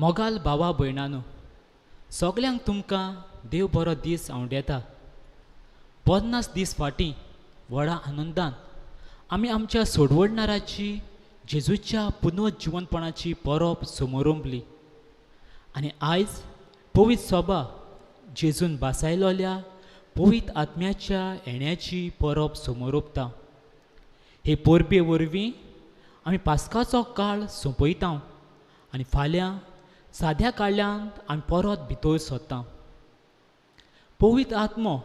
मोगाल भावा भयणानो, सगल्यांक तुमकां देव बरो दीस आवंडेता. 50 दीस फाटीं व्हडा आनंदान आमी आमच्या सोडवडणाराची जेजूच्या पुनर्जिवनपणाची परब समोरुंबली. आनी आयज पवित सभा जेजून बासायलोल्या पवित आत्म्याच्या येण्याची परब समोरुपता. हे परबे वरवीं आमी पास्काचो काळ सोंपयता आनी फाल्यां साद्या काळ्यांत आमी परत भितर सरता. पवित आत्मो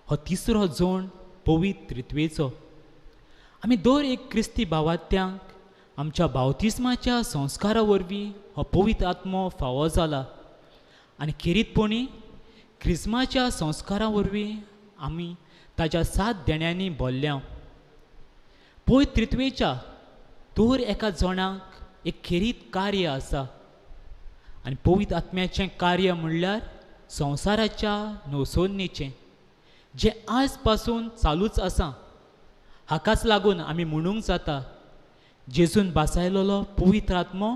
हो तिसरो जोण पवित त्रित्वेचो. आमी दर एक क्रिस्ती भावात्यांक आमच्या बावतिस्माच्या संस्कारा वरवीं हो पवित आत्मो फावो जाला आनी खेरीतपणी क्रिस्माच्या संस्कारा वरवीं आमी ताच्या 7 देण्यांनी भरल्या. पवित त्रित्वेच्या दर एका जोणाक एक खेरीत कार्य आसा आनी पवित आत्म्याचें कार्य म्हणल्यार संवसाराच्या नवसोन्नेचें, जें आज पासून चालूच आसा. हाकाच लागून आमी म्हणूंक जाता, जेजून बासायलोलो पवित्र आत्मो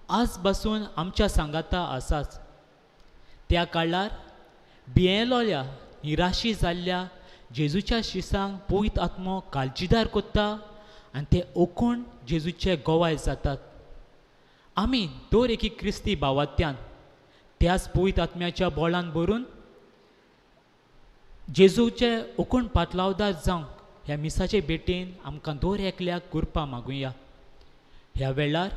आज पासून आमच्या सांगाता आसाच. त्या काळार भियेलोल्या निराशी जाल्ल्या जेजूच्या शिसांक पवित्र आत्मो काळजीदार कोत्ता आनी ते ओकूण जेजूचे गोवाय जातात. आमी दर एकी क्रिस्ती भावात्यान त्याच पवित्र आत्म्याच्या बोळान भरून जेजूचे ओकूण पातलावदार जावंक ह्या मिसाचे भेटेन आमकां दर एकल्याक करपा मागुया. ह्या वेळार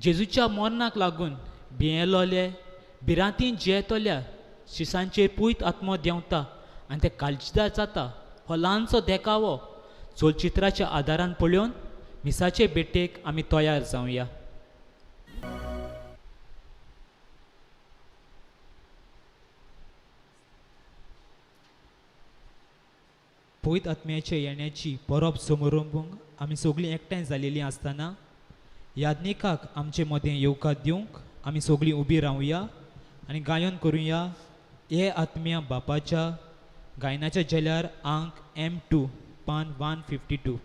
जेजूच्या मरणाक लागून भियेलोले भिरांतीन जियेतोल्या शिसांचेर पवित्र आत्मो देंवता आनी ते काळजीदार जाता हो ल्हानसो देखावो चलचित्राच्या आदारान पळोवन मिसाचे भेटेक आमी तयार जावया. पवित्र आत्म्याच्या येण्याची परब समारंभूंक आमी सगळीं एकठांय जालेलीं आसतना याज्ञिकाक आमचे मदें येवकार दिवंक आमी सगळीं उबी रावया आनी गायन करुया हे आत्म्या बापाच्या गायनाच्या जेल्यार अंक M2 पान 152.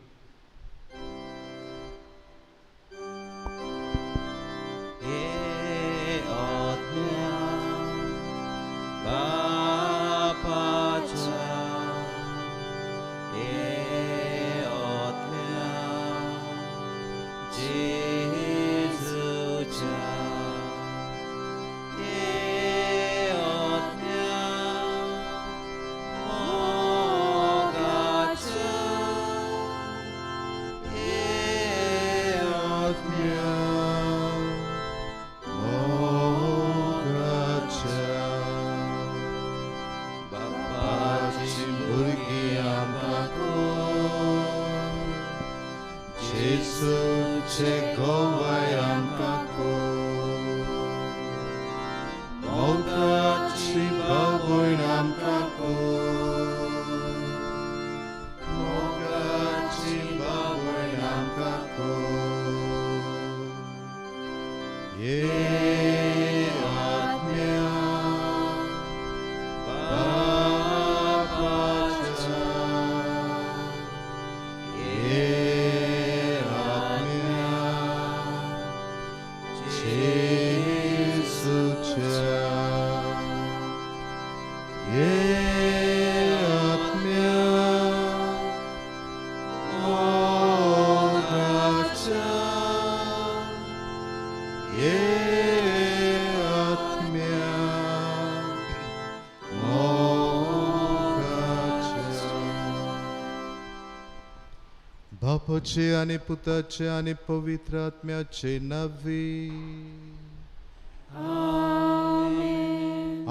बापाचे आनी पुताचे आनी पवित्र आत्म्याचे नावी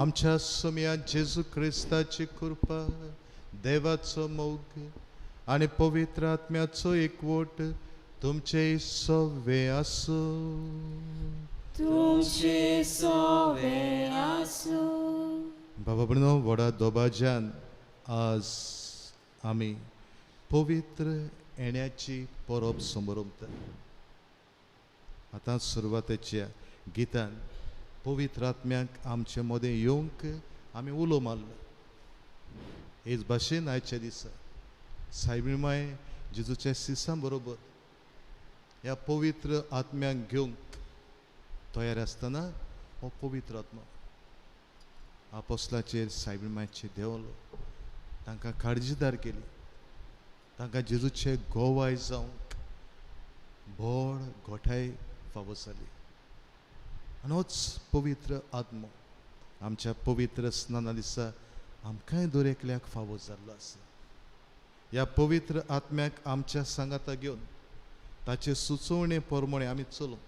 आमच्या सोम्या जेजू क्रिस्ताची कृपा, देवाचो मोग आनी पवित्र आत्म्याचो एकवट तुमचे सवे आसो. बाबा भयणो, व्हडा दोबाज्यान आज आमी पवित्र येण्याची परब समारंभता. आतां सुरवातेच्या गितान पवित्र आत्म्याक आमचे मदें येवंक आमी उलो मारलो. हेच भाशेन आयच्या दिसा सायबीमाय जेजूच्या शिसां बरोबर ह्या पवित्र आत्म्याक घेवंक तयार आसतना हो पवित्र आत्मा आपोस्लाचेर सायबिणमाचेर देंवलो, तांकां काळजीदार केली, तांकां जेजूचे गोवाय जावंक व्हड गोठाय फावो जाली. आनी होच पवित्र आत्मो आमच्या पवित्र स्नाना दिसा आमकांय दर एकल्याक फावो जाल्लो आसा. ह्या पवित्र आत्म्याक आमच्या सांगाता घेवन ताचे सुचोवणे प्रमाणे आमी चलूंक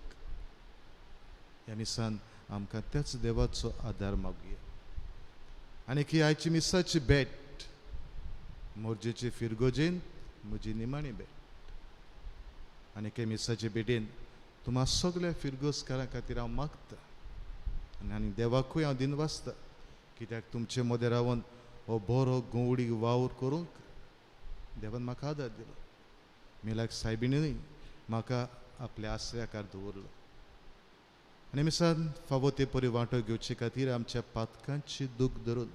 ह्या मिसान आमकां त्याच देवाचो आदार मागुया. आनी ही आयची मिसाची भेट मोरजेचे फिरगोजेन म्हजी निमाणी भेट. आनी हे मिसाचे भेटेन तुम्हा सगळ्या फिरगोजकारां खातीर हांव मागता आनी देवाकूय हांव दिनवासता, कित्याक तुमचे मदें रावन हो बरो गोवडी वावर करूंक देवान म्हाका आदार दिलो. मेलाक सायबिणीनूय म्हाका आपल्या आश्र्याकार दवरलो. आनी मिसान फावो ते परी वांटो घेवचे खातीर आमच्या पातकांची दूख धरून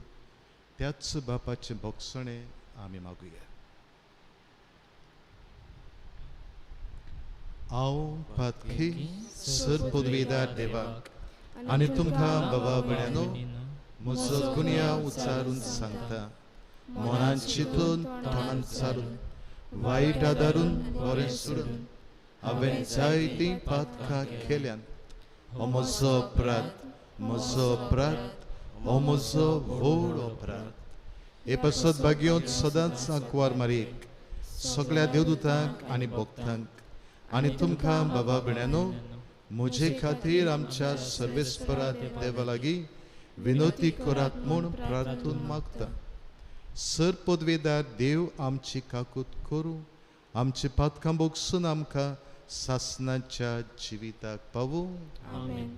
त्याच बापाचे बोगसणे आमी मागुया. हांव पातकी सर पदवीदार देवाक आनी तुमकां बाबा भयणानो म्हजो गुन्या उच्चारून सांगता, मनान चिंतून तोंडान चारून वायट आदारून बरें सोडून हांवें जायतीं पातकां केल्यान हो म्हजो अपराध, हो म्हजो व्हड अपराध. हे पासत भाग्योत सदांच आंकवार मारीक सगळ्या देवदूतांक आनी भक्तांक आनी तुमकां बाबा भयणानो म्हजे खातीर आमच्या सर्वेस्परा देवा लागीं विनोती करात म्हूण प्रार्थून मागता. सर पदवेदार देव आमची काकूत करूं, आमची पातकां बोगसून आमकां सासणाच्या जिविताक पावूं. आमेन.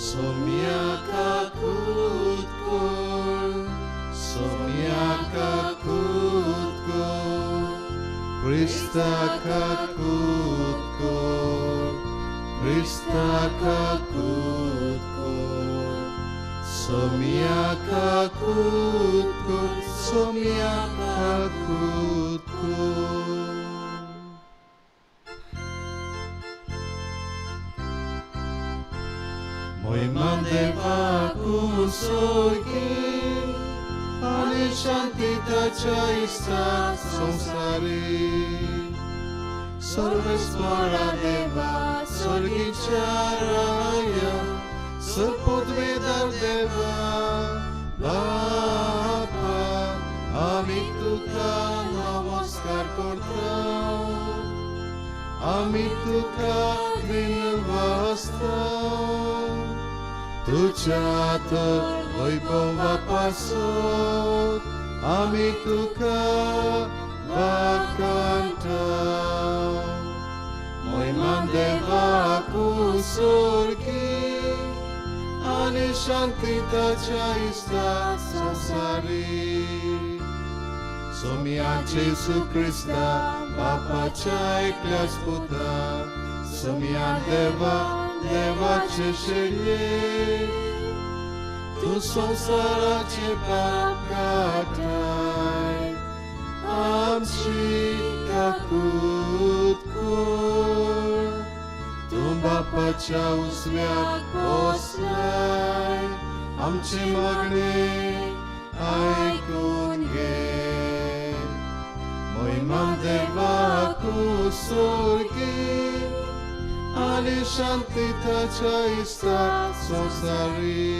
सोम्या काकूत कर, सोम्या काकूत कर, क्रिस्ता काकूत कर, क्रिस्ता काकूत कर, सोम्या काकूत कर, सोम्या काकूत कर. Moiman devaku sorgi, ale shantitacha ista samsari. Sarvespara deva sorgicha raya, sarpodvedar deva bapa, ami tuka namaskar kortam, ami tuka vinvastam. तुझ्या तर वैभवापासून आम्ही तुका वाकंता. मोहिमान देवाकू सोर्गी आणि शांतीताच्या इस्ता संसारी. सोम्याचे सुख्रिस्ता बापाच्या एकल्याच पुता, सोम्या देवा देवाचे शेडये, तू संसाराचे पाप काटाय, आमची काकूत कर. तू बापाच्या उजव्याक बसलाय, आमची मागणी आयकून घे. मोहिमान देवाकू सोर्गी आणि शांतीताच्या इस्ता संसारी.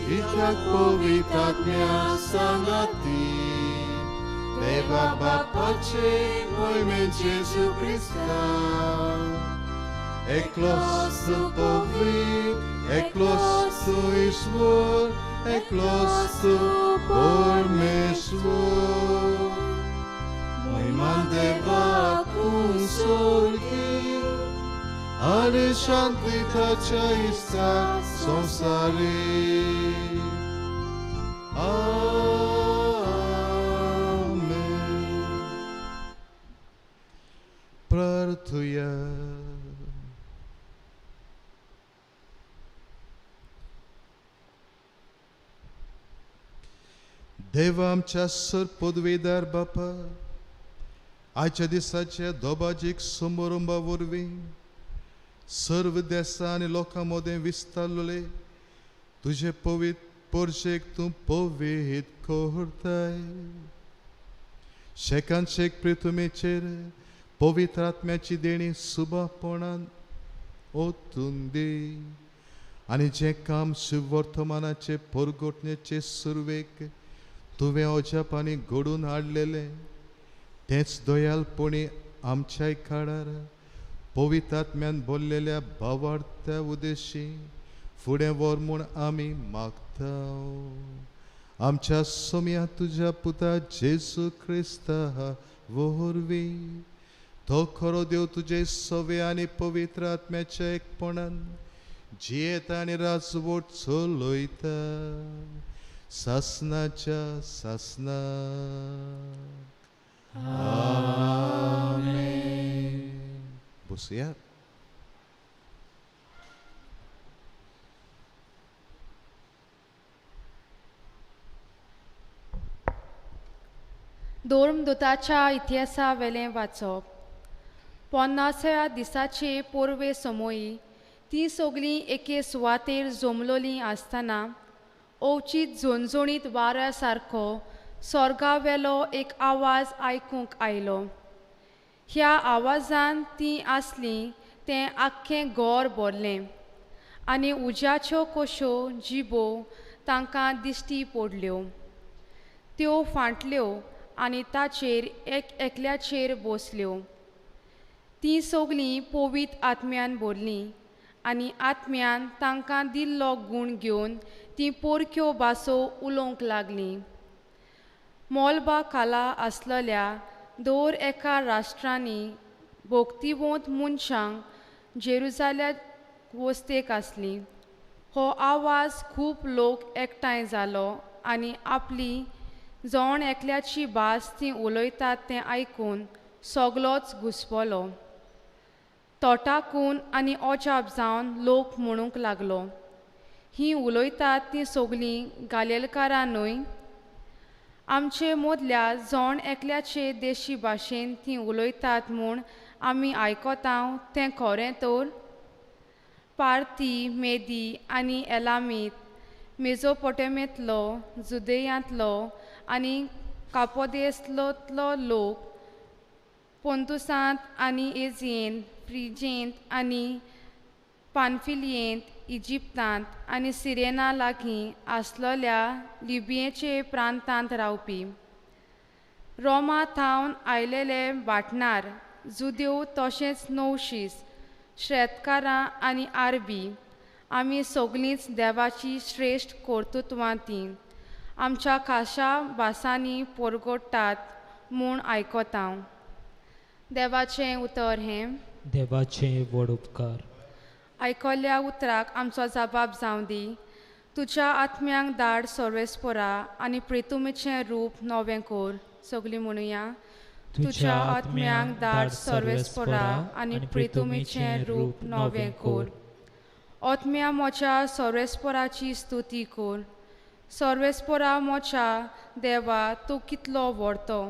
कित्याक पवित्र आत्म्या सांगाती देवा बापाचे मोहिमे जेजू क्रिस्ता. एकलोच तू पवित्र, एकलोच तू ईश्वर, एकलोच तू परमेश्वर. मोहिमान देवाकू सोर्गी आणि शांतीताच्या इस्ता संसारी. आमेन. प्रार्थुया. देवा आमच्या सर पदवेदार बापा, आजच्या दिसाच्या दोबाजीक समारंभा वरवीं सर्व देशां आनी लोकां मदें विस्तारलेले तुझे पवित्र पोरशेक तूं पवित करताय. शेकान शेक प्रितुमेचेर पवित्र आत्म्याची देणी सुबापणान ओतून दी, आनी जें काम शुभ वर्तमानाचे परगोटणेचे सुरवेक तुवें अजापांनी घडून हाडलेलें तेंच दयालपणी आमच्याय काळार पवित्र आत्म्यान भरलेल्या भावार्थ्या उद्देशी फुडें व्हर म्हूण आमी मागता. आमच्या सोम्या तुज्या पुता जेजू क्रिस्ता वरवीं तो खरो देव तुजे सवे आनी पवित्र आत्म्याच्या एकपणान जियेता आनी राजवट चलयता सासनाच्या सासना. बसुया. धोर्मदूताच्या इतिहासा वेलें वाचप. 50व्या दिसाचे पोरवे समोयी ती सगळीं एके सुवातेर जमलोलीं आसतना ओवचीत झणझणीत वाऱ्या सारको स्वर्गावेलो एक आवाज आयकूंक आयलो. ह्या आवाजान तीं आसलीं तें आख्खें घर भरलें आनी उज्याच्यो कश्यो जिबो तांकां दिश्टी पडल्यो. त्यो फांटल्यो आनी ताचेर एकल्याचेर बसल्यो. तीं सगळीं पवित्र आत्म्यान भरलीं आनी आत्म्यान तांकां दिल्लो गूण घेवन तीं परक्यो भासो उलोवंक लागलीं. मोलबा खाला आसलेल्या दर एका राष्ट्रांनी भोगतीवंत मनशांक जेरुसालेमांत वस्तेक आसलीं. हो आवाज खूब लोक एकठांय जालो आनी आपली जण एकल्याची भास तीं उलयतात तें आयकून सगळोच घुस्पलो. तोटाकून आनी अजाप जावन लोक म्हणूंक लागलो, हीं उलयतात तीं सगळीं गालिलेकारां न्हय? आमचे मदल्या जण एकल्याचे देशी भाशेन तीं उलयतात म्हूण आमी आयकतांव तें खरें तर? पार्थी, मेदी आनी एलामीत, मेजोपोटेमेंतलो, जुदेयांतलो आनी कापोदेसलोतलो लोक, पोंतुसांत आनी एजियेंत, फ्रिजेंत आनी पानफिलियेंत, इजिप्तांत आनी सिरेना लागीं आसलेल्या लिबियेचे प्रांतांत रावपी, रोमा थावन आयलेले भाटणार, जुदेव तशेंच नवशीस, शेतकारां आनी आरबी, आमी सगळींच देवाची श्रेश्ठ कर्तुत्वां तीं आमच्या खाशा भासांनी परगडटात म्हूण आयकतांव. देवाचें उतर हें. देवाचें व्हड उपकार. आयकल्ल्या उतराक आमचो जबाब जावं दी. तुज्या आत्म्यांक धाड सर्वेस्परा आनी प्रितुमेचें रूप नवें कर. सगळीं म्हणुया. तुज्या आत्म्यांक धाड सर्वेस्परा आनी प्रितुमेचें रूप नवें कर. आत्म्या म्हज्या सर्वेस्पराची स्तुती कर. सर्वेस्परा म्हज्या देवा तूं कितलो व्हडतो.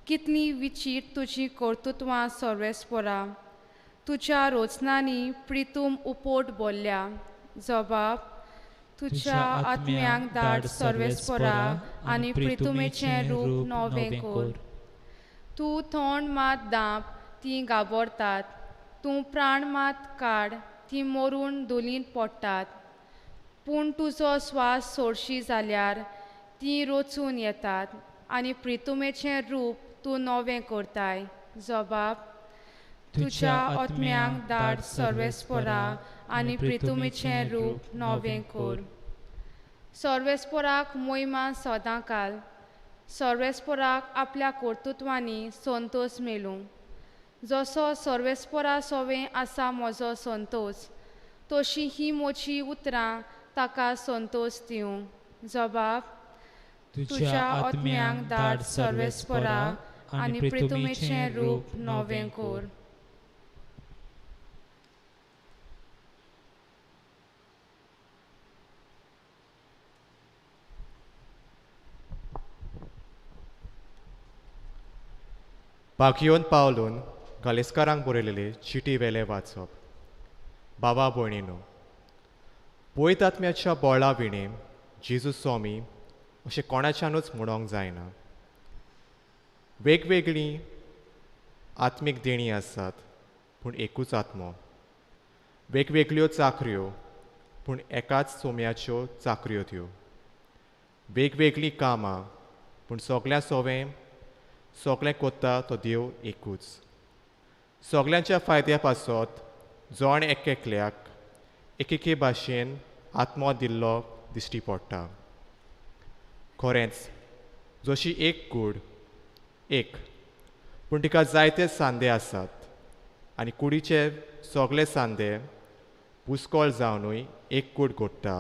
कितलीं विचित्र तुजीं कर्तुत्वां सर्वेस्परा. तुज्या रोचनांनी प्रितूम उपोट बोल्ल्या. जबाब. तुज्या आत्म्यांक धाड सर्वेस्परा आनी प्रितुमेचें रूप नवें कर. तूं थोंड मात दांप तीं घाबरतात. तूं प्राण मात काड तीं मरून धुलीन पडटात. पूण तुजो स्वास सोडशी जाल्यार तीं रचून येतात आनी प्रितुमेचें रूप तूं नवें करताय. जबाब. तुज्या आत्म्यांक धाड सर्वेस्परा आनी प्रितुमेचें रूप नवें कर. सर्वेस्पराक मोहिमा सदां काल. सर्वेस्पराक आपल्या कर्तुत्वांनी संतोश मेळूं. जसो सर्वेस्परा सोवें आसा म्हजो संतोश, तशी ही म्हजी उतरां ताका संतोश दिवं. जबाब. तुज्या आत्म्यांक धाड सर्वेस्परा आनी प्रितुमेचें रूप नवें कर. बागयोन पावलून गालेस्कारांक बरयलेले चिटी वेले वाचप. बाबा भयणीनो, पयत आत्म्याच्या बोळा विणे जेजू स्वामी अशें कोणाच्यानूच म्हणोंक जायना. वेगवेगळीं आत्मीक देणी आसात पूण एकूच आत्मो. वेगवेगळ्यो चाकऱ्यो पूण एकाच सोम्याच्यो चाकऱ्यो त्यो. वेगवेगळीं कामां पूण सगल्या सोवें सगलें कोत्ता तो देव एकूच. सगल्यांच्या फायद्या पासत जोण एकल्याक एकेके भाशेन आत्मो दिल्लो दिश्टी पडटा. खरेंच जशी एक कूड एक, पूण तिका जायते सांदे आसात आनी कुडीचे सगळे सांदे पुस्कोळ जावनूय एक कूड घोट्टा,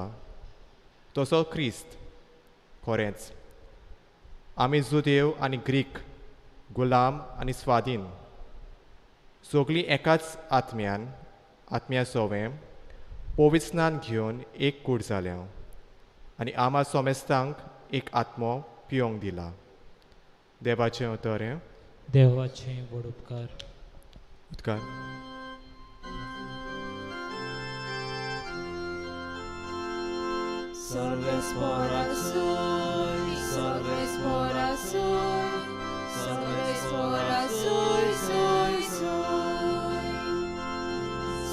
तसो क्रिस्त. खरेंच आमी जुदेव आनी ग्रीक, गुलाम आनी स्वाधीन सगळीं एकाच आत्म्या सोवें पवित्रान घेवन एक कूड जाल्या आनी आमा सोमेस्तांक एक आत्मो पिवंक दिला. देवाचें उतर हें. देवाचें व्हड उपकार. उदकार. Salves por azul, salves por azul, salves por azul, soy, soy.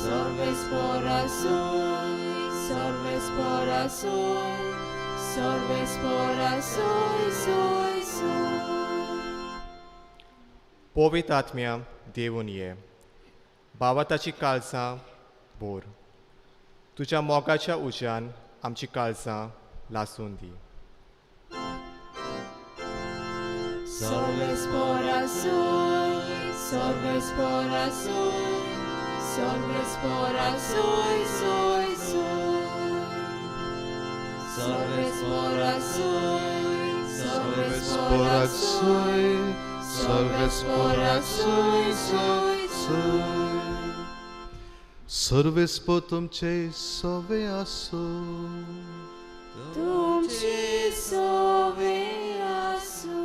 Salves por azul, salves por azul, salves por azul, soy, soy. पवित्र आत्म्या देवून ये, भावाताची काळजां भोर. तुज्या मोगाच्या उज्यान आमची काळजां लासून दी. Salves por azul, salves por azul, salves por azul, soy, soy. Salves por azul, salves por azul, salves por azul, soy, soy. Sarves पो तुमचे सोवे आसो. तुमची सोवे आसो.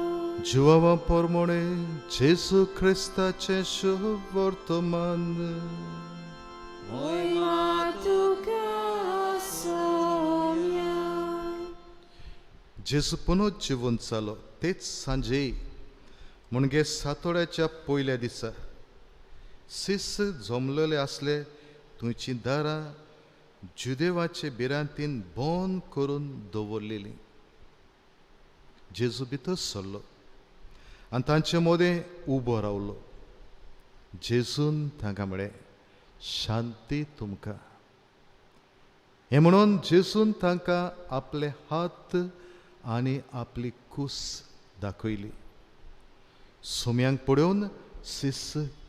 जुवावा पोरमोणे जेसू ख्रिस्ताचे शुभ वर्तमान. Moima tuka somia. जेसू पुनरुज्जीवन जालो तेच सांजे म्हणजे सातोड्याच्या पयल्या दिसा सिस जमलेले असले तुमची दारां जुदेवाचे बिरांतीन बंद करून दवरलेलीं. जेजू भितर सरलो आनी तांचे मदें उबो रावलो. जेजून तांकां म्हळें, शांती तुमकां. हें म्हणून जेजून तांकां आपले हात आनी आपली कूस दाखयली. सुम्यांक पळोवन सिस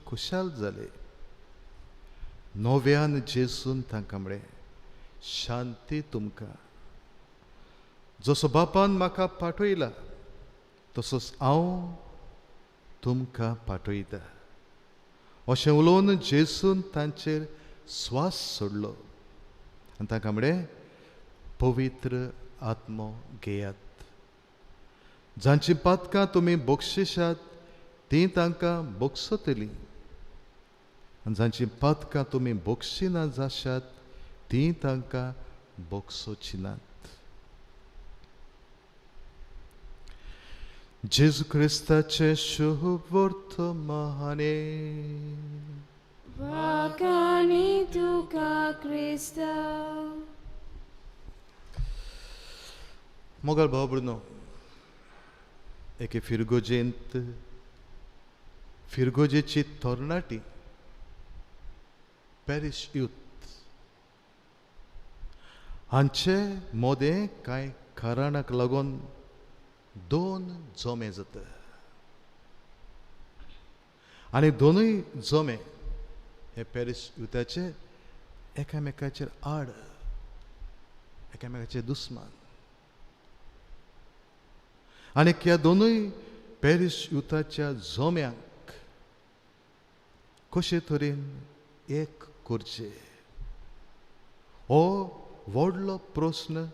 खुशाल जाले. नव्यान जेजून तांकां म्हळें, शांती तुमकां. जसो बापान म्हाका पाठयला तसोच हांव तुमकां पाठयता. अशें उलोवन जेजून तांचेर स्वास सोडलो आनी तांकां म्हळें, पवित्र आत्मो घेयात. जांची पातकां तुमी बक्षिशात तीं तांकां बक्षतलीं आनी जांची पातकां तुमी बक्षिना जाशात तीं तांकां बक्षोची नात. जेजू क्रिस्ताचे शुभ वर्तमाने. Vagani tuka Krista. मोगल भाव भयणो, एके फिरगोजेंत फिरगोजेची तरणाटी पॅरिश यूथ हांचे मोदें कांय कारणाक लागून दोन जोमे जाता आनी दोनूय जोमे हे पॅरिश युथाचे एकामेकाचेर आड, एकामेकाचे दुस्मान. आनी ह्या दोनूय पॅरिश युथाच्या जोम्यांक कशे तरेन एक करचे हो व्हडलो प्रस्न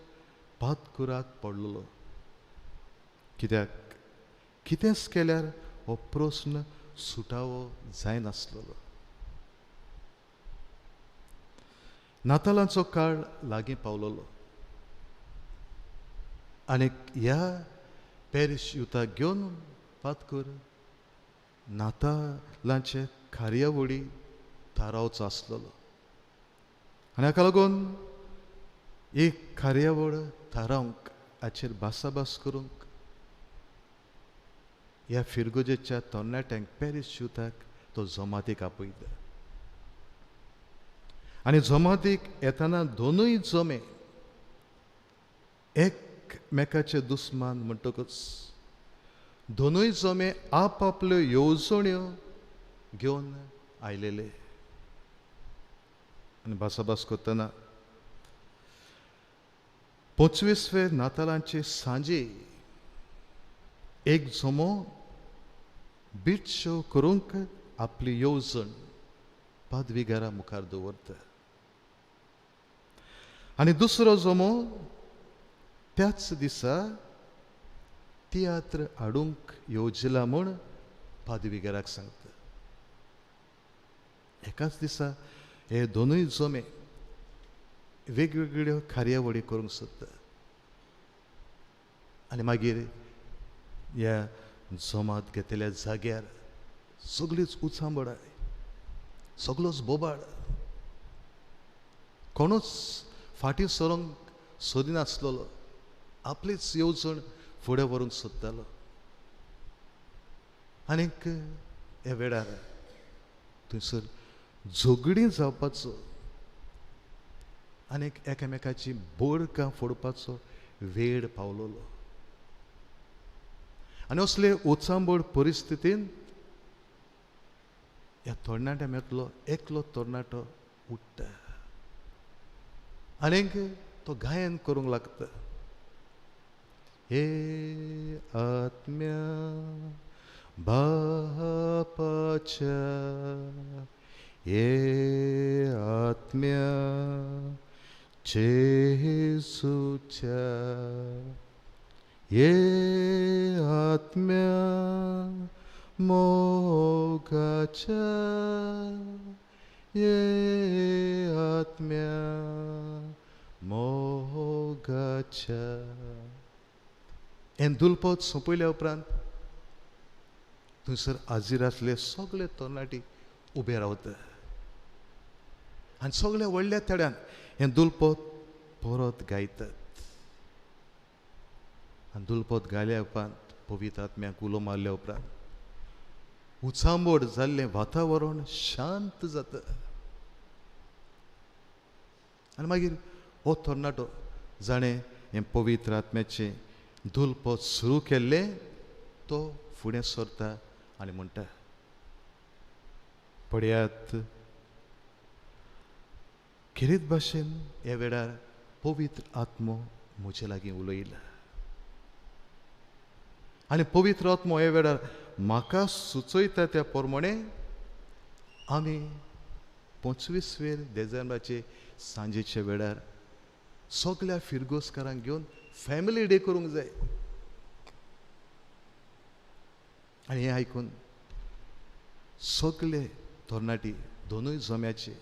पातकुराक पडलेलो. कित्याक कितेंच केल्यार हो प्रस्न सुटावो जायनासलो. नातालांचो काळ लागीं पावलोलो आनी ह्या पॅरिश युथाक घेवन पातकूर नातालांचे कार्यावळी थारावचो आसलेलो. आनी हाका लागून एक कार्यावळ थारावंक हाचेर भासाभास करूंक ह्या फिरगोजेच्या तरणाट्यांक पॅरिस युथाक तो जमातीक आपयता. आनी जमातीक येताना दोनूय जमे एकमेकाचे दुस्मान म्हणटकच दोनूय जमे आपआपल्यो येवजण्यो घेवन आयलेले. आनी भासाभास करतना 25वे नातालांचे सांजे एक जमो बिटशो करूंक आपली येवजण पादविगारा मुखार दवरता. आनी दुसरो जमो त्याच दिसा तियात्र हाडूंक येवजिला म्हूण पादविगाराक सांगता. एकाच दिसा हे दोनूय जमे वेगवेगळ्यो कार्यावळी करूंक सोदता. आनी मागीर ह्या जमात घेतलेल्या जाग्यार सगळीच उचांबडाय, सगळोच बोबाड, कोणूच फाटीं सरोंक सोदिनासलेलो, आपलीच येवजण फुडें व्हरूंक सोदतालो. आनीक ह्या वेळार थंयसर झगडीं जावपाचो आनीक एकामेकाची बोडकां फोडपाचो वेळ पावलोलो. आनी असले उचांबड परिस्थितींत ह्या तरणाट्या मेळटलो एकलो तरणाटो उठ्ठा आनीक तो गायन करूंक लागता. हे आत्म्या बापाच्या, हे आत्म्या जेसूच्या, हे आत्म्या मोगाच्या, हे आत्म्या मोगाच्या. हें दुलपद सोंपयल्या उपरांत थंयसर हाजीर आसले सगळे तरणाटी उबे रावता आनी सगळे व्हडल्या तेड्यान हें दुलपद परत गायतात. आनी दुलपद गायल्या उपरांत पवित्र आत्म्याक उलो मारल्या उपरांत उचांबड जाल्लें वातावरण शांत जाता. आनी मागीर हो तरणाटो जाणें हें पवित्र आत्म्याचें दुलपद सुरू केल्लें तो फुडें सरता आनी म्हणटा, पळयात किरीत भाशेन ह्या वेळार पवित्र आत्मो म्हजे लागीं उलयला. आनी पवित्र आत्मो ह्या वेळार म्हाका सुचयता त्या प्रमाणे आमी 25 डिसेंबराचे सांजेच्या वेळार सगळ्या फिरगोसकारांक घेवन फॅमिली डे करूंक जाय. आनी हें आयकून सगळे तरणाटी दोनूय जम्याचे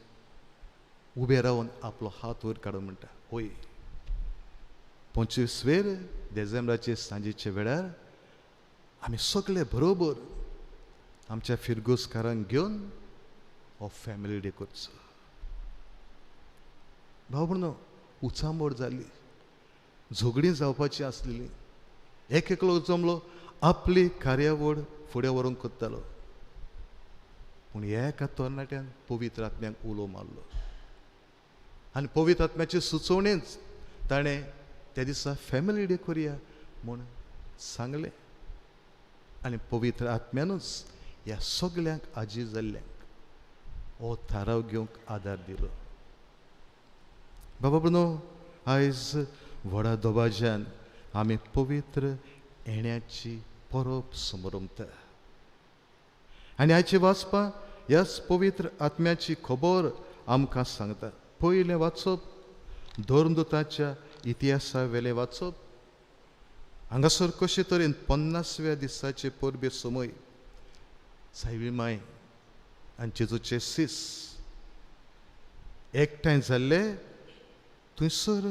उबे रावन आपलो हात वयर काडून म्हणटा, होय 25 डिसेंबराचे सांजेच्या वेळार आमी सगळे बरोबर आमच्या फिरगोसकारांक घेवन हो फॅमिली डे करचो. भाव म्हणून उचांबड जाली, झगडीं जावपाची आसलेली, एक एकलो जमलो आपली कार्यावळ फुडें व्हरूंक कोत्तालो. पूण एका तरणाट्यान पवित्र आत्म्याक उलो मारलो आनी पवित्र आत्म्याचे सुचोवणेच ताणें त्या दिसा फॅमिली डे करुया म्हूण सांगलें. आनी पवित्र आत्म्यानूच ह्या सगल्यांक आजी जाल्ल्यांक हो थाराव घेवंक आदार दिलो. बाबा ब्रुनो, आयज व्हडा दोबाज्यान आमी पवित्र येण्याची परब समरमता आनी हाची वाचपां ह्याच पवित्र आत्म्याची खबर आमकां सांगता. पयलें वाचप धर्मदुताच्या इतिहासा वेलें वाचप. हांगासर कशे तरेन 50व्या दिसाचे परबे समय सायबी माय आनी जेजूचे सीस एकठांय जाल्ले थंयसर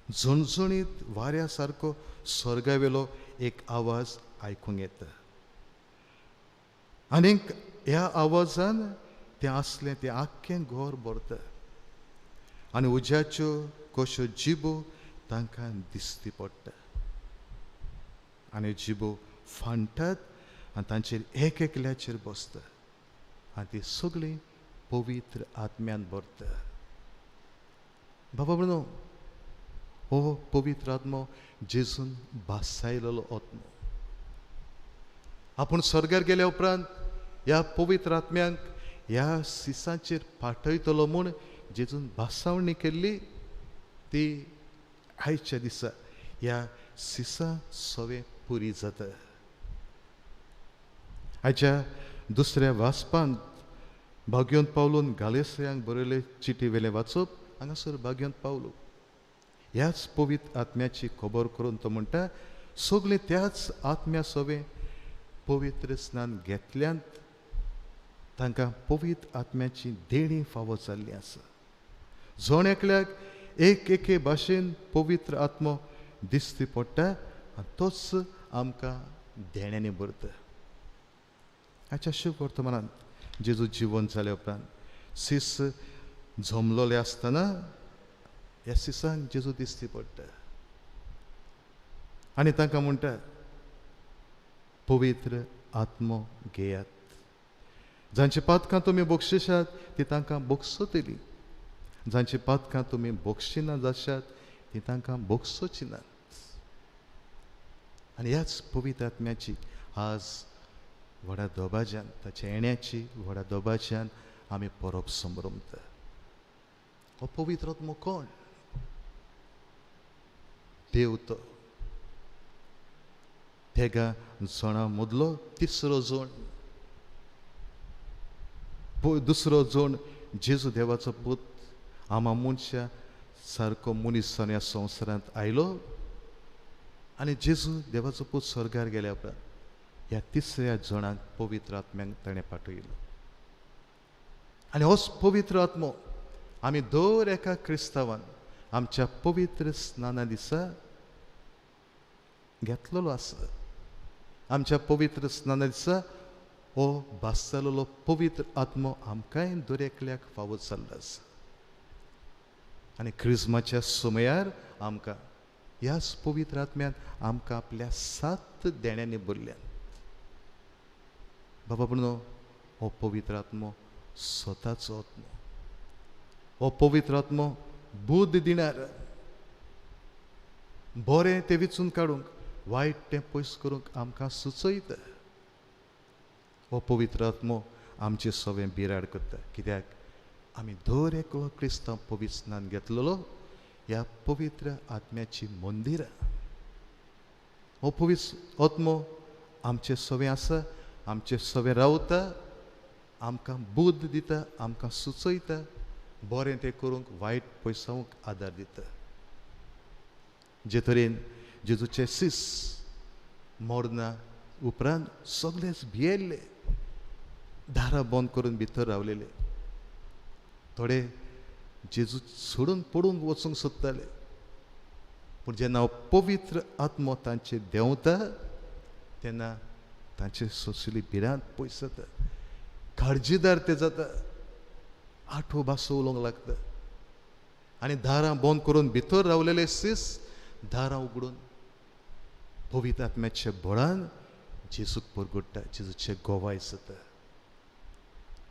झणझणीत वाऱ्या सारको स्वर्गावेलो एक आवाज आयकूंक येता. आनीक ह्या आवाजान तें आसलें तें आख्खें घर भरता आनी उज्याच्यो कश्यो जिबो तांकां दिसती पडटा आनी जिबो फांटात आनी तांचेर एक एकल्याचेर बसता आनी ती सगळीं पवित्र आत्म्यान भरता. बाबा म्हणून हो पवित्र आत्मो जेजून भासायलेलो आत्मो. आपूण स्वर्गार गेल्या उपरांत ह्या पवित्र आत्म्यांक ह्या सिसांचेर पाठयतलो म्हूण जेजून भासावणी केल्ली ती आयच्या दिसा ह्या सिसा सवें पुरी जाता. आयच्या दुसऱ्या वाचपांत भाग्यवंत पावलून गालेसऱ्यांक बरयले चिटी वेलें वाचप हांगासर भाग्यवंत पावलो ह्याच पवित्र आत्म्याची खबर करून तो म्हणटा सगळें त्याच आत्म्या सवें पवित्र स्नान घेतल्यांत तांकां पवित्र आत्म्याची देणी फावो जाल्ली आसा. जण एकल्याक एक एके भाशेन पवित्र आत्मो दिसती पडटा आनी तोच आमकां देण्यांनी भरता. हाच्या शुभ वर्तमानांत जेजू जिवन जाल्या उपरांत सीस झोमलोले आसतना ह्या सिसांक जेजू दिसती पडटा आनी तांकां म्हणटा पवित्र आत्मो घेयात. जांची पातकां तुमी बक्षिशात ती तांकां बक्षतली जांची पातकां तुमी बक्षिना जाशात ती तांकां बक्षची नात. आनी ह्याच पवित्र आत्म्याची आज व्हडा दोबाज्यान ताच्या येण्याची व्हडा दोबाज्यान आमी परब संभ्रमता. हो पवित्र आत्मो कोण? देव तो तेगा जणा मदलो तिसरो जण दुसरो जण जेजू देवाचो पूत आमा मनशा सारको मनीस जावन ह्या संवसारांत आयलो आनी जेजू देवाचो पूत स्वर्गार गेल्या उपरांत ह्या तिसऱ्या जणांक पवित्र आत्म्यांक ताणें पाठयलो. आनी होच पवित्र आत्मो आमी दर एका क्रिस्तावान आमच्या पवित्र स्नाना दिसा घेतलेलो आसा. आमच्या पवित्र स्नाना दिसा हो भासलेलो पवित्र आत्मो आमकांय दर एकल्याक फावो जाल्लो आसा. आनी क्रिस्माच्या सुमयार आमकां ह्याच पवित्र आत्म्यान आमकां आपल्या 7 देण्यांनी भरल्यात. बाबा म्हणून हो पवित्र आत्मो स्वताचो आत्मो. हो पवित्र आत्मो बुद्ध दिणार बरें तें विचून काडूंक वायट तें पयस करूंक आमकां सुचयता. हो पवित्र आत्मो आमचे सवें बिराड करता कित्याक आमी दर एकलो क्रिस्तांव पवित्र स्नान घेतलेलो ह्या पवित्र आत्म्याची मंदिरां. हो पवित्र आत्मो आमचे सवें आसा आमचे सवें रावता आमकां बुद्ध दिता आमकां सुचयता बरें तें करूंक वायट पयसावंक आदार दिता. जे तरेन जेजूचे सीस मोडना उपरांत सगळेच भियेल्ले दारां बंद करून भितर रावलेले. थोडे जेजू सोडून पडूंक वचूंक सोदताले पूण जेन्ना हो पवित्र आत्मो तांचेर देंवता तेन्ना तांचे सोंसली भिरांत पयस जाता. काळजीदार ते जाता आठवो भासो उलोवंक लागता आनी दारां बंद करून भितर रावलेले सीस दारां उगडून पवित्र आत्म्याच्या बळान जेजूक परगट्टा जेजूचे गोवाय जाता.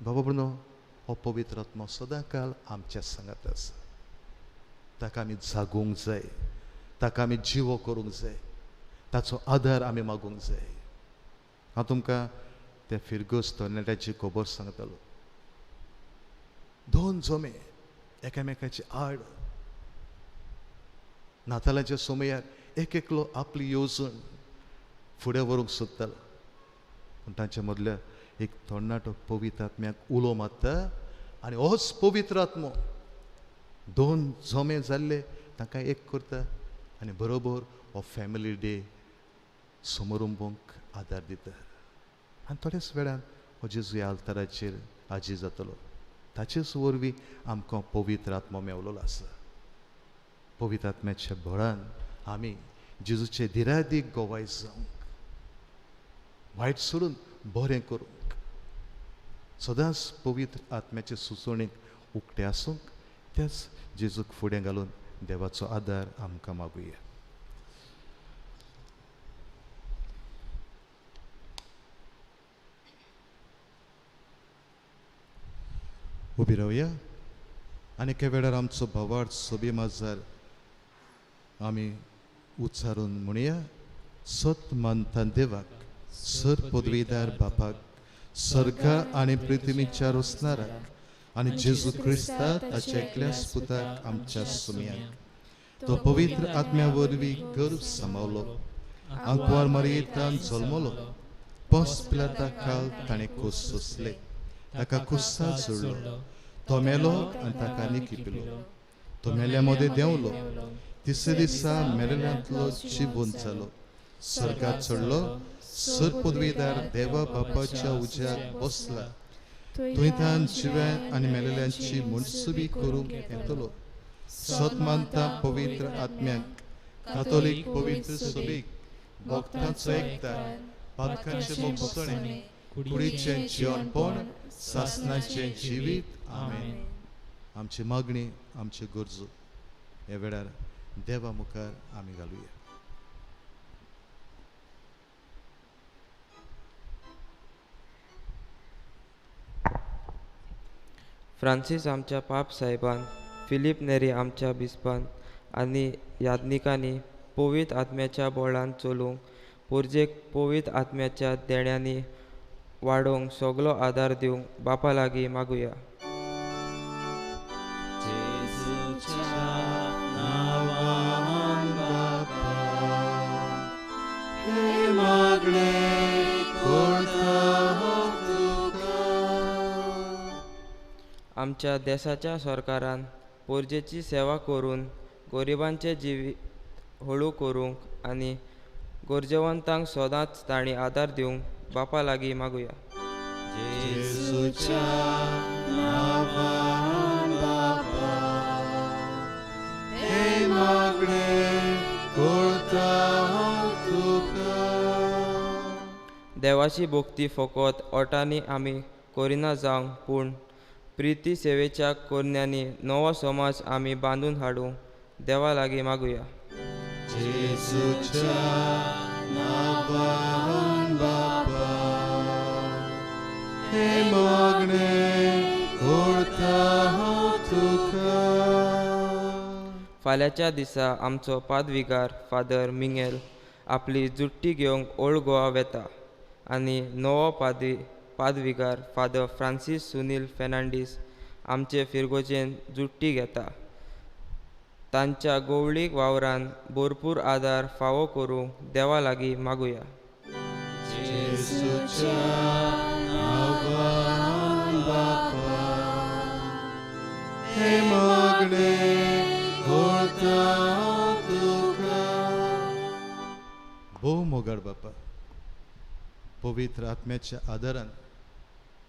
बाबा म्हणून हो पवित्र आत्मो सदां काळ आमच्या सांगात आसा. ताका आमी जागोवंक जाय ताका आमी जिवो करूंक जाय ताचो आदार आमी मागूंक जाय. हांव तुमकां त्या फिरगोस तरणाट्याची खबर सांगतालो. 2 जोमे एकामेकाची आड नातालांच्या सुमयार एक एकलो आपली येवजण फुडें व्हरूंक सोदतालो पूण तांचे मदल्या एक तरणाटो पवित्र आत्म्याक उलो मारता आनी होच पवित्र आत्मो 2 जोमे जाल्ले तांकां एक करता आनी बरोबर हो फॅमिली डे समारंभांक आदार दिता. आनी थोड्याच वेळान हो जेजू ह्या आल्ताराचेर हाजीर जातलो. ताचेच वरवीं आमकां पवित्र आत्मो मेवलेलो आसा. पवित्र आत्म्याच्या बळान आमी जेजूचे दिरादीक गोवाय जावंक, वायट सोडून बरें करूंक, सदांच पवित्र आत्म्याचे सुचोवणेक उक्ते आसूंक त्याच जेजूक फुडें घालून देवाचो आदार आमकां मागुया. उबी रावया आनी एके वेळार आमचो भावार्थ सोबी माजार आमी उच्चारून म्हणया. सत मानता देवाक, सर पदवीदार बापाक, सर्गा आनी पृथ्वीच्या रचणाराक आनी जेजू क्रिस्ता ताच्या एकल्याच पुताक आमच्या सुमयाक, तो पवित्र आत्म्या वरवीं गर्भ सामावलो, आंकवार मरयेंतल्यान जल्मलो, पोंस पिलाता काळ ताणें खूस सोंसले, ताका खुस्सात जोडलो, तो मेलो आनी ताका निखिपिलो, तो मेल्या मदें देंवलो, तिसरे दिसा मेलेल्यांतलो जिवंत जालो, सर्गात चडलो, सर पदवीदार देवा बापाच्या उज्याक बसला, थंयच्यान जिव्या आनी मेलेल्यांची मुनसुबी करूंक येतलो. सत मानता पवित्र आत्म्याक, कातोलीक पवित्र सभेक, भक्तांचो एकठांय, पातकांचे मोगसणे, कुडीचें जेवणपण, सासणाचें जिवीत. आमेन. आमची मागणी, आमच्यो गरजो ह्या वेळार देवा मुखार आमी घालुया. फ्रांसीस आमच्या पाप साहेबान, फिलीप नेरी आमच्या बिस्पान आनी याज्ञिकांनी पवित्र आत्म्याच्या बोळान चलूंक पुर्जेक पवित्र आत्म्याच्या देण्यांनी वाडोवंक सगळो आदार दिवंक बापा लागीं मागुया. आमच्या देशाच्या सरकारान पोरजेची सेवा करून गरिबांचे जिवीत हळू करूंक आनी गरजेवंतांक सदांच तांणी आदार दिवंक बापा लागीं मागुया. देवाची भक्ती फकत ओटांनी आमी करिना जावंक, पूण प्रिती सेवेच्या कोरण्यांनी नवो समाज आमी बांदून हाडूंक देवा लागीं मागुया. फाल्यांच्या दिसा आमचो पादविगार फादर मिंगेल आपली जुट्टी घेवंक ओल्ड गोवा वेता आनी नवो पादविगार फादर फ्रांसीस सुनील फेर्नांडीस आमचे फिरगोचेन जुट्टी घेता. तांच्या गवळीक वावरान भरपूर आदार फावो करूंक देवा लागीं मागुया. भोव मोगाळ बापा, पवित्र आत्म्याच्या आदारान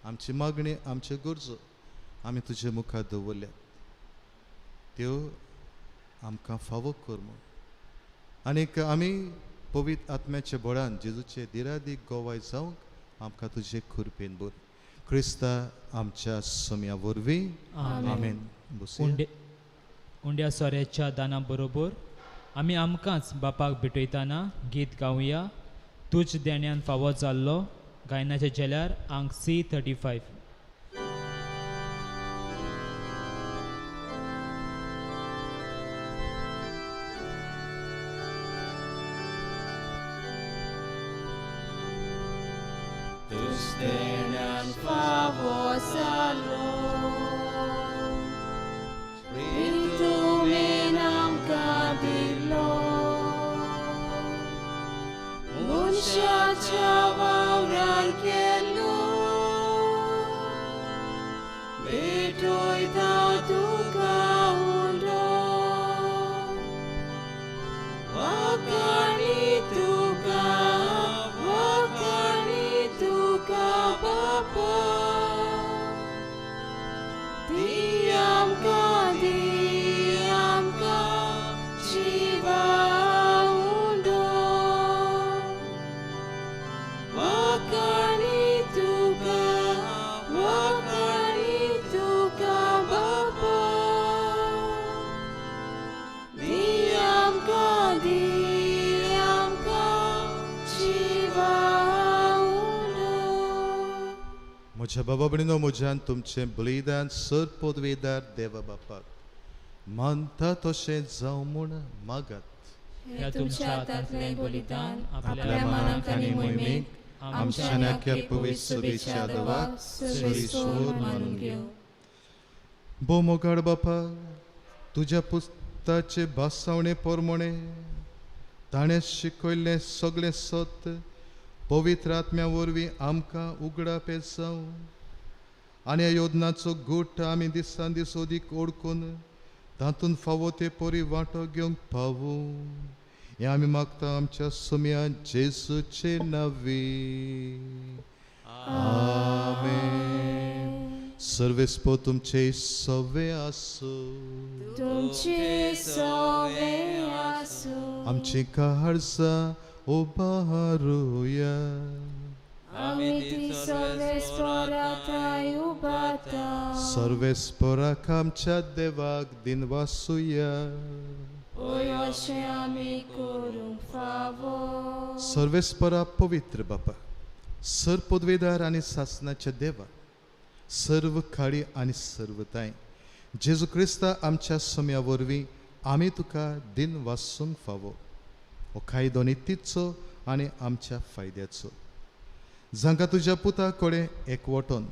आमची मागणी, आमच्यो गरजो आमी तुजे मुखार दवरल्यात, त्यो आमकां फावो कर म्हूण. आनीक आमी पवित्र आत्म्याच्या बळान जेजूचे दिरादीक गोवाय जावंक आमकां तुजे कृपेन बोर. क्रिस्ता आमच्या सम्या वरवीं. आमेन. उंड्या सोऱ्याच्या दाना बरोबर आमी आमकांच बापाक भेटयतना गीत गावया. तुज देण्यान फावो जाल्लो गायनाचे जेल्यार अंक C35. Wakani tuka बापा दी आमकां जिवा उंडो वखणी तुका बापा दी आमकां जिवा उंडो. म्हज्या बाबा भयणीनो, म्हज्यान तुमचें बलिदान सर पदवेदार देवा बापाक मानता तशें जावं म्हूण मागात. ह्या तुमच्या हातांतलें बलिदान आपल्या मनाक आनी मोहिमेक आमच्या नाक्या पवित्र सभेच्या देवाक सरीसोर मानून घेव. भो मोगाड बापा, तुज्या पुस्ताचे भासावणे पोरमोणे ताणें शिकयल्लें सगळें सत्य पवित्र आत्म्या वरवीं आमकां उगडापेल जावं आनी ह्या योजनाचो गूट आमी दिसान दीस ओदीक ओळखून तातूंत फावो ते परी वांटो घेवंक पावूं हें आमी मागता आमच्या सुम्या जेजूचे नांवी. आमेन. सर्वेस्पो तुमचे सवे आसूं. तुमचे सवे आसूं. आमची काळजां उबारुया. आमी ती सर्वेस्पराताय उबारता. सर्वेस्पराक आमच्या देवाक दिन वासुया. ओय अशें आमी करूंक फावो. सर्वेस्परा पवित्र बापा, सर पदवेदार आनी सासणाच्या देवा, सर्व काळी आनी सर्वताय जेजू क्रिस्ता आमच्या सम्या वरवीं आमी तुका दिन वासूंक फावो. हो कायदो नितीचो आनी आमच्या फायद्याचो. जांकां तुज्या पुता कडेन एकवटोन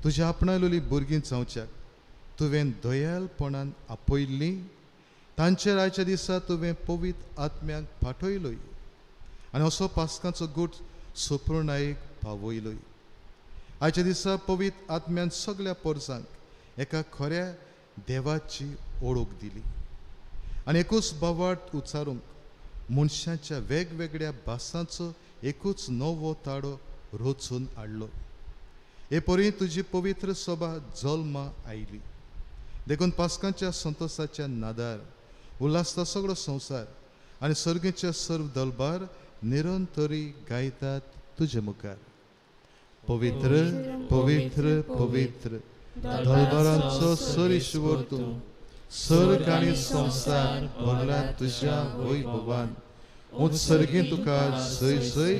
तुज्या आपणायलोली भुरगीं जावच्याक तुवें दयाळपणान आपयल्लीं, तांचेर आयच्या दिसा तुवें पवित्र आत्म्याक पाठयलोय आनी असो पास्कांचो गूट सोपुर्णायेक पावयलोय. आयच्या दिसा पवित्र आत्म्यान सगळ्या पोरसांक एका खऱ्या देवाची ओळख दिली आनी एकूच बावाट उच्चारूंक मनशांच्या वेगवेगळ्या भासांचो एकूच नवो ताळो रोचून हाडलो. हे परी तुजी पवित्र सभा जल्मा आयली. देखून पास्कांच्या संतोसाच्या नादार उल्हासता सगळो संवसार आनी सर्गेच्या सर्व दलबार निरंतरी गायतात तुजे मुखार. पवित्र पवित्र पवित्र दलबारांचो सर ईश्वर तूं, सर्ग आनी संवसार भरला तुज्या वैभवान. उत्सर्गी तुका जय जय,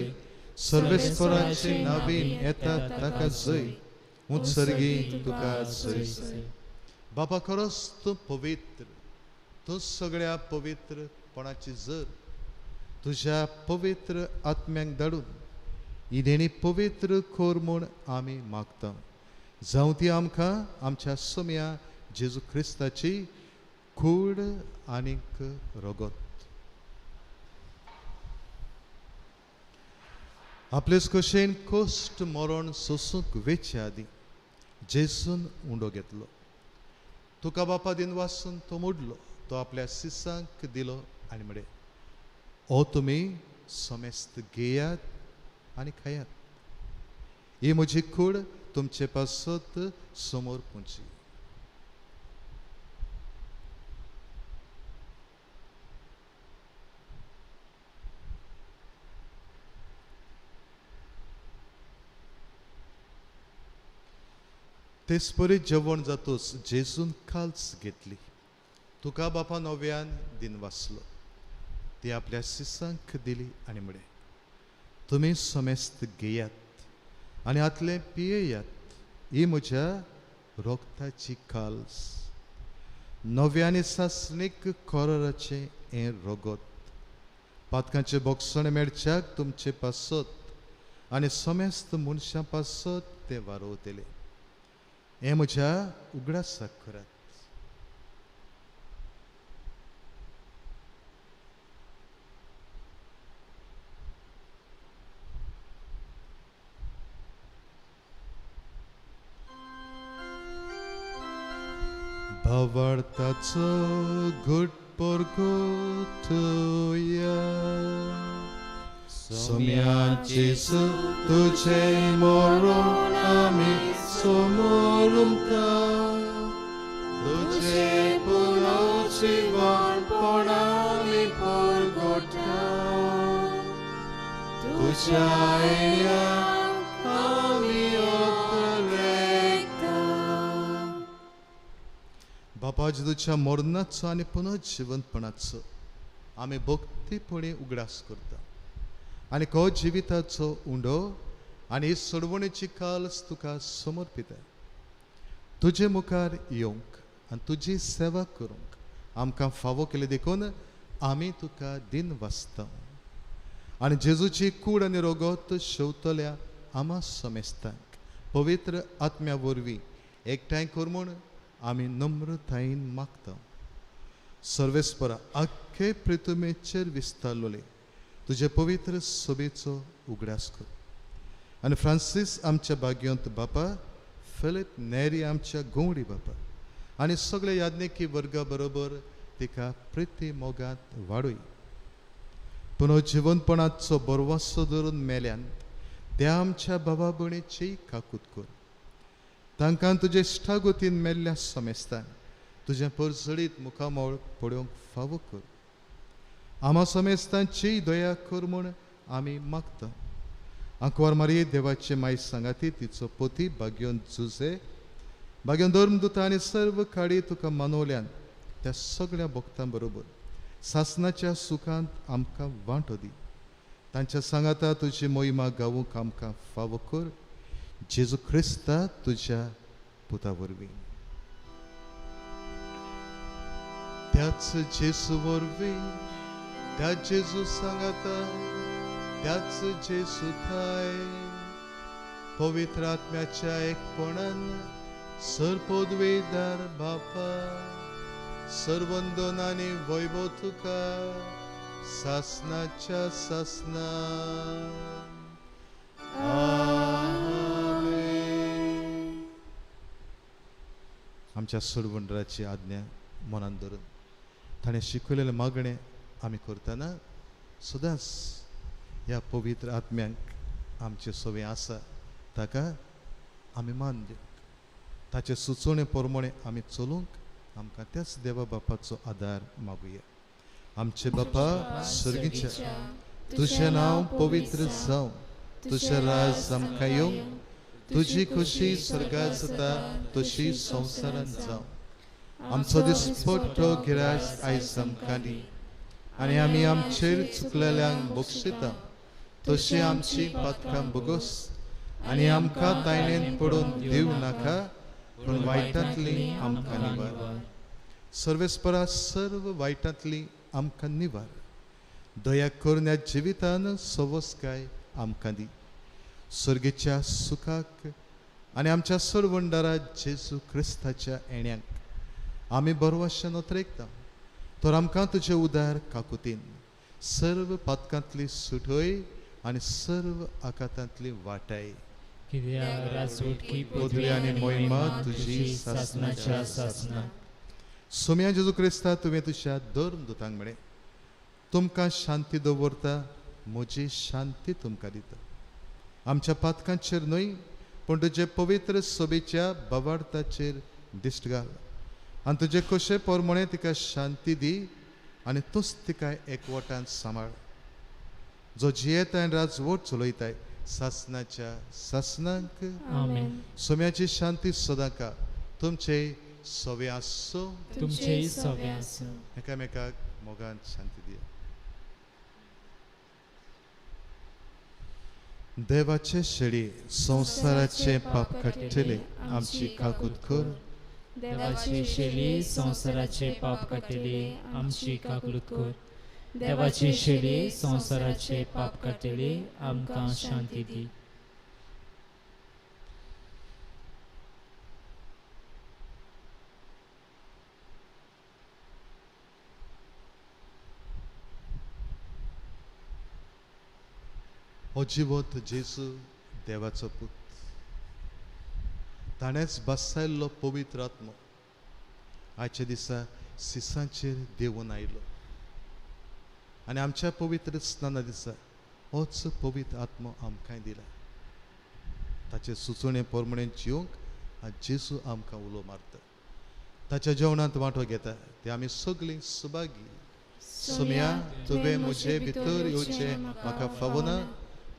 सर्वेस्पराचे नावीन येता ताका जय. उत्सर्गी तुका जय जय. बापा, खरोच तूं पवित्र. तूं सगळ्या पवित्रपणाची जर तुज्या पवित्र आत्म्याक धाडून इदेणी पवित्र खोर म्हूण आमी मागता. जावं ती आमकां आमच्या सम्या जेजू क्रिस्ताची कूड आनीक रगत. आपलेच कशेन कोश्ट मरण सोसूंक वेचे आदीं जेजून उंडो घेतलो. तुका बापा दिन वासून तो मोडलो. तो आपल्या सिसांक दिलो आनी म्हळे, हो तुमी समेस्त घेयात आनी खायात. ही म्हजी कूड तुमचे पासत समोर पुंची. तेच परी जेवण जातोच जेजून काल्स घेतली. तुका बापा नव्यान दिन वाचलो. ती आपल्या सिसांक दिली आनी म्हळे, तुमी समेस्त घेयात आनी आतले पियेयात. ही म्हज्या रोगताची काल्स. नव्यानी सासणीक कोराचे हें रगत. पातकांचे बोगसण मेळच्याक तुमचे पासत आनी समेस्त मनशां पासत ते वारोवतले. हें म्हज्या उगडासाक करात. भावार्थाचो घुट परगोतया. सोम्याचेसु तुझे मोरून आम्ही समोर तुझे पुनर्जीवनपणाने परगटा तुझ्या येण्याक आम्ही ओकलेता. बापा जेजूच्या मरणाचो आनी पुनर्जीवनपणाचो आमी भक्तीपणे उगडास करता आनी को जिविताचो उंडो आनी सोडवणेची काल्स तुका समर्पिता. तुजे मुखार येवंक आनी तुजी सेवा करूंक आमकां फावो केले देखून आमी तुका दिन वाचता आनी जेजूची कूड आनी रोगोत शेवतल्या आमा समेस्तांक पवित्र आत्म्या वरवीं एकठांय कर म्हूण आमी नम्रतायेन मागता. सर्वेस्परा आख्खे पृथ्वीचेर विस्तारलोले तुजे पवित्र सभेचो उगडास कर आनी फ्रांसीस आमच्या भाग्यवंत बापा, फिलीप नेरी आमच्या गवडी बापा आनी सगळे याज्ञिकी वर्गा बरोबर तिका प्रिती मोगांत वाडय. पुनर्जीवनपणाचो बरवासो धरून मेल्यान त्या आमच्या भावा भयणीची काकूत कर. तांकां तुजे इश्टागोतीन मेल्ल्या समेस्तान तुजें परजडीत मुखामोळ पळोवंक फावो कर. आमा समेस्तांची दया कर म्हूण आमी मागता. आंकवार मारये देवाचे माय सांगाती तिचो पोती भाग्यवंत जुजे भाग्यवंत धर्मदूता आनी सर्व काळी तुका मानवल्यान त्या सगळ्या भक्तां बरोबर सासणाच्या सुखांत आमकां वांटो दी. तांच्या सांगाता तुजी मोहिमा गावूंक आमकां फावो कर. जेजू क्रिस्ता तुज्या पुता वरवीं. त्याच जेजू वरवीं त्या जेजू सांगाता त्याच जेजू थाय पवित्र आत्म्याच्या एकपणान सरपदवेदार बापा सर्वंदन आनी वैभव तुका सासणाच्या सासना. आमच्या सोडवंडराची आज्ञा मनान धरून ताणें शिकयलेले मागणें आमी करतना सदांच ह्या पवित्र आत्म्यांक आमचे सवय आसा ताका आमी मान दिवंक ताचे सुचोवणे प्रमाणे आमी चलूंक आमकां त्याच देवा बापाचो आदार मागुया. आमचे बापा सर्गीच्या तुजें नांव पवित्र जावं. तुजें राज आमकां येवं. तुजी खुशी स्वर्गांत जाता तशी संवसारांत जावं. आमचो दिसपट्टो गिरायस आयज आमकां दी आनी आमी आमचेर चुकलेल्यांक बक्षिता तशी आमची पातकां बोगोस आनी आमकां तायणेन पडून दिवं नाका पूण वायटांतली आमकां निवार. सर्वेस्परा सर्व वायटांतली आमकां निवार. दया करून ह्या जिवितान सवस्काय आमकां दी. सर्गेच्या सुखाक आनी आमच्या सोडवंडारा जेजू क्रिस्ताच्या येण्याक आमी बरवाशेन उतरेकता. तर आमकां तुजे उदार काकुतीन सर्व पातकांतली सुटय आनी सर्व आकातांतली वाटाय. कित्याक राजवटकी पदवी आनी मोहिमा तुजी सासणाच्या सासना. सोम्या जेजू क्रिस्ता तुवें तुज्या धर्मदूतांक म्हळें तुमकां शांती दवरता म्हजी शांती तुमकां दिता. आमच्या पातकांचेर न्हय पूण तुजे पवित्र सभेच्या बाबार्थाचेर दिश्ट घाल आनी तुजे कशे प्रमाणे तिका शांती दी आनी तूंच तिका एकवटान सांबाळ. जो जियेता आनी राजवट चलयताय सासणाच्या सासनांक आमेन. सोम्याची शांती सदांका तुमचे सवे आसो. तुमचेय सवे आसूं. एकामेकाक मोगान शांती दिया. देवाचे शेळी संवसाराचे पाप काडटले आमची काकूत कर. देवाची शेळी संवसाराचे पाप काडटली आमची काकूत कर. देवाची शेळी संवसाराचे पाप काडटली आमकां शांती दी. अजिवत जेजू देवाचो पूत ताणेंच बसायल्लो पवित्र आत्मो आयच्या दिसा सिसांचेर देवून आयलो आनी आमच्या पवित्र स्नाना दिसा होच पवित्र आत्मो आमकांय दिला ताचे सुचोवणे प्रमाणे जिवंक आज जेजू आमकां उलो मारता ताच्या जेवणांत वांटो घेता ते आमी सगळीं सुभागी सुम्या तुवें म्हजे भितर येवचें म्हाका फावना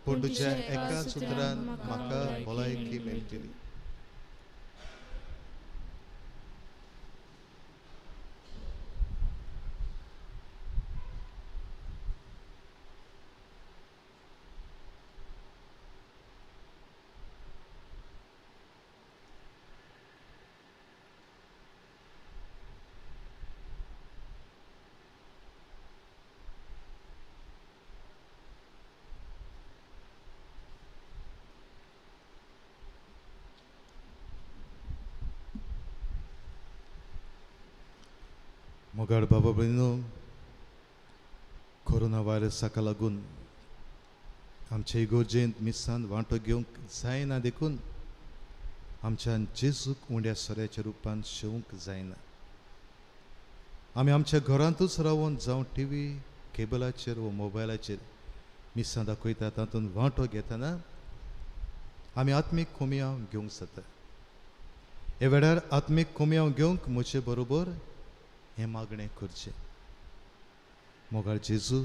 पूण तुज्या एकाच उतरान म्हाका भलायकी मेळटली मोगाळ बाबा भयणो कोरोना व्हायरसाका लागून आमच्या इगोर्जेंत मिसांत वांटो घेवंक जायना देखून आमच्यान जेजूक उंड्या सोऱ्याच्या रुपान शेवंक जायना आमी आमच्या घरांतूच रावून जावं टीव्ही केबलाचेर वा मोबायलाचेर मिसां दाखयता तातूंत वांटो घेतना आमी आत्मीक कोमयाव घेवंक जाता हे वेळार आत्मीक कोमयाव घेवंक म्हजे बरोबर हें मागणें करचें मोगाळ जेजू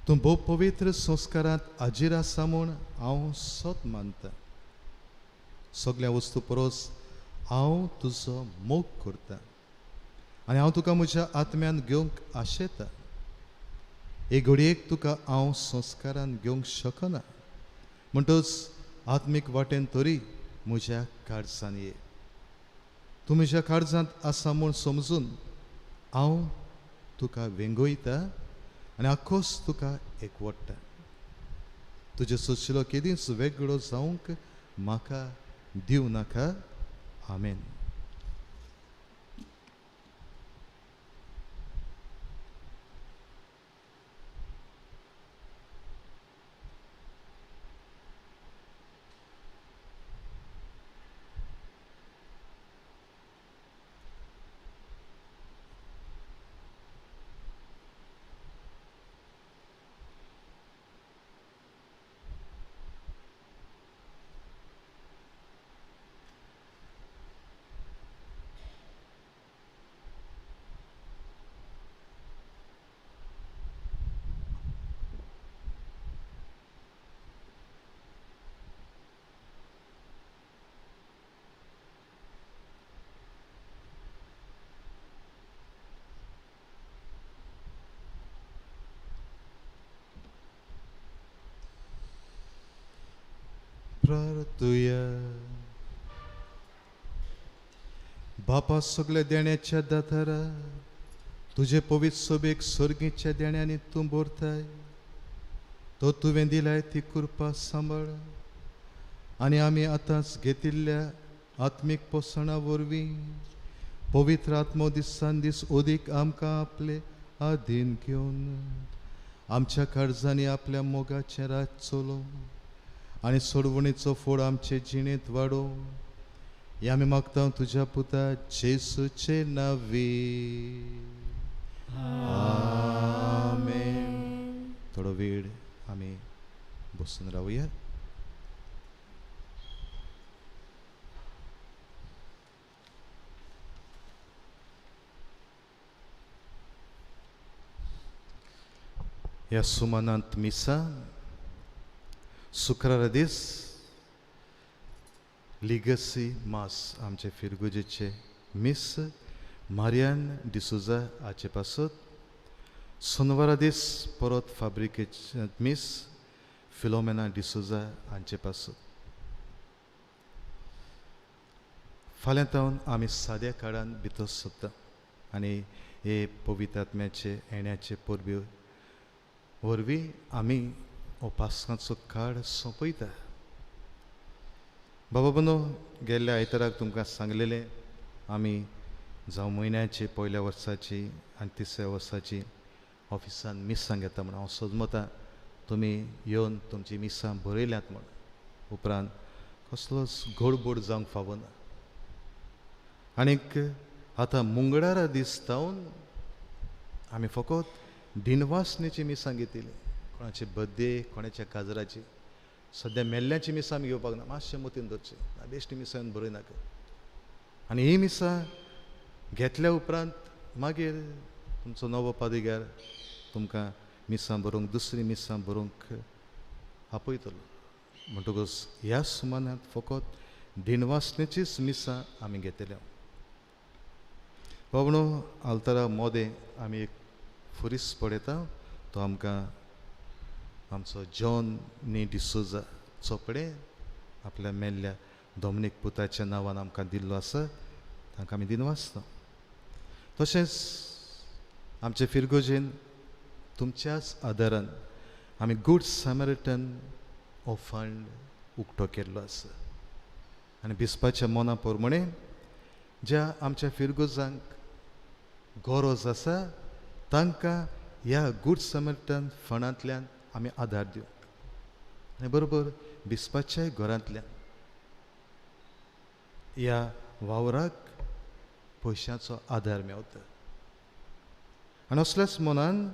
तूं भोव पवित्र संस्कारांत हाजीर आसा म्हूण हांव सोत मानता सगळ्या वस्तू परस हांव तुजो मोग करतां आनी हांव तुका म्हज्या आत्म्यान घेवंक आशेतां एक घडयेक तुका हांव संस्कारान घेवंक शकना म्हणटच आत्मीक वाटेन तरी म्हज्या काळजान ये तूं म्हज्या काळजांत आसा म्हूण समजून हांव तुका वेंगयता आनी आखोस तुका एकवडटा तुजे सोशिलो केदींच वेगळो जावंक म्हाका दिवं नाका आमेन प्रार्थुया बापा सगळ्या देण्याच्या दातारा तुझे पवित्र सोबेक सर्गीच्या देण्यानी तूं भरताय तो तुवें दिलाय ती कृपा सांबाळ आनी आमी आतांच घेतिल्ल्या आत्मीक पोसणा वरवीं पवित्र आत्मो दिसान दीस ओदीक आमकां आपले आधीन घेवन आमच्या काळजांनी आपल्या मोगाचें राज चलोव आनी सोडवणेचो फोड आमचे जिणेंत वाडोव हे आमी मागता तुज्या पुता जेसूचे नांवी आमेन थोडो वेळ आमी बसून रावया ह्या सुमानांत मिसा शुक्रारा दीस लिगसी मास आमचे फिरगुजेचे मिस मारियान डिसुजा हाचे पासत सोनवारा दीस परत फाब्रिकेचे मिस फिलोमेना डिसुजा हांचे पासत फाल्यां तावन आमी साद्या काळान भितर सोदता आनी हे पवित्र आत्म्याचे येण्याचे परबी वरवीं आमी उपासनाचो काळ सोंपयता बाबा बनो गेल्ल्या आयताराक तुमकां सांगलेलें आमी जावं म्हयन्याची पयल्या वर्साची आनी तिसऱ्या वर्साची ऑफिसान मिसां घेता म्हण हांव सोजमतां तुमी येवन तुमची मिसां बरयल्यात म्हण उपरांत कसलोच घोडबोड जावंक फावना आनीक आतां मंगळारा दीस तावन आमी फकत दिनवासनेची मिसां घेतिली कोणाची बर्थडे कोणाच्या काजराची सद्या मेल्ल्याची मिसां आमी घेवपाक ना मातशें मतीन धरचें ना बेश्टी मिसां बरय नाका आनी ही मिसां घेतल्या उपरांत मागीर तुमचो नवो पाद्रीगार तुमकां मिसां बरोवंक दुसरी मिसां बरोवंक आपयतलो म्हणटकूच ह्या सुमानांत फकत दिनवासनेचीच मिसां आमी घेतल्या बाबणो आलतारा मोदें आमी एक फुरीस पळयता तो आमकां आमचो जॉन नी डिसोजा चोपडे आपल्या मेल्ल्या दोमनीक पुताच्या नांवान आमकां दिल्लो आसा तांकां आमी दिनवासता तशेंच आमचे फिरगोजेन तुमच्याच आदारान आमी गूड सॅमरिटन हो फंड उक्तो केल्लो आसा आनी दिसपाच्या मना प्रमाणे ज्या आमच्या फिरगोजांक गरज आसा तांकां ह्या गूड सॅमरिटन फंडांतल्यान आमी आदार दिवंक आनी बरोबर दिसपाच्याय घरांतल्यान ह्या वावराक पयशांचो आदार मेवता आनी असल्याच मनान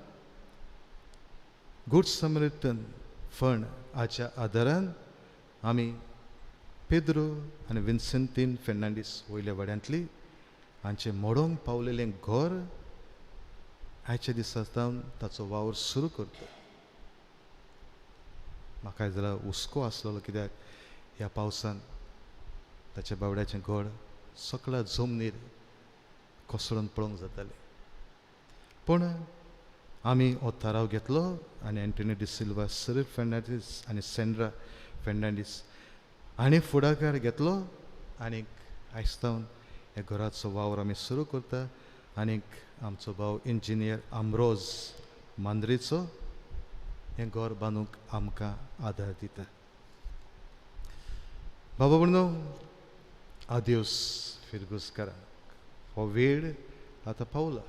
गूड सॅमरिटन फंड हाच्या आदारान आमी पेद्रो आनी विन्सेंटीन फेर्नांडीस वयल्या वाड्यांतली हांचे मोडोंक पावलेलें घर आयच्या दिसांतावन ताचो वावर सुरू करता म्हाका जाल्यार हुस्को आसलेलो कित्याक ह्या पावसान ताच्या बावड्याचें घर सकला जमनीर कोसळून पळोवंक जातालें पूण आमी हो थाराव घेतलो आनी एंटनी डिसिल्वा सिरील फेर्नांडीस आनी सेंड्रा फेर्नांडीस हांणी फुडाकार घेतलो आनीक आयजतावन ह्या घराचो वावर आमी सुरू करता आनीक आमचो भाव इंजिनियर आम्रोज मांद्रेचो हें घर बांदूंक आमकां आदार दिता बाबा म्हणून आदिवस फिरगुसकारांक हो वेळ आतां पावला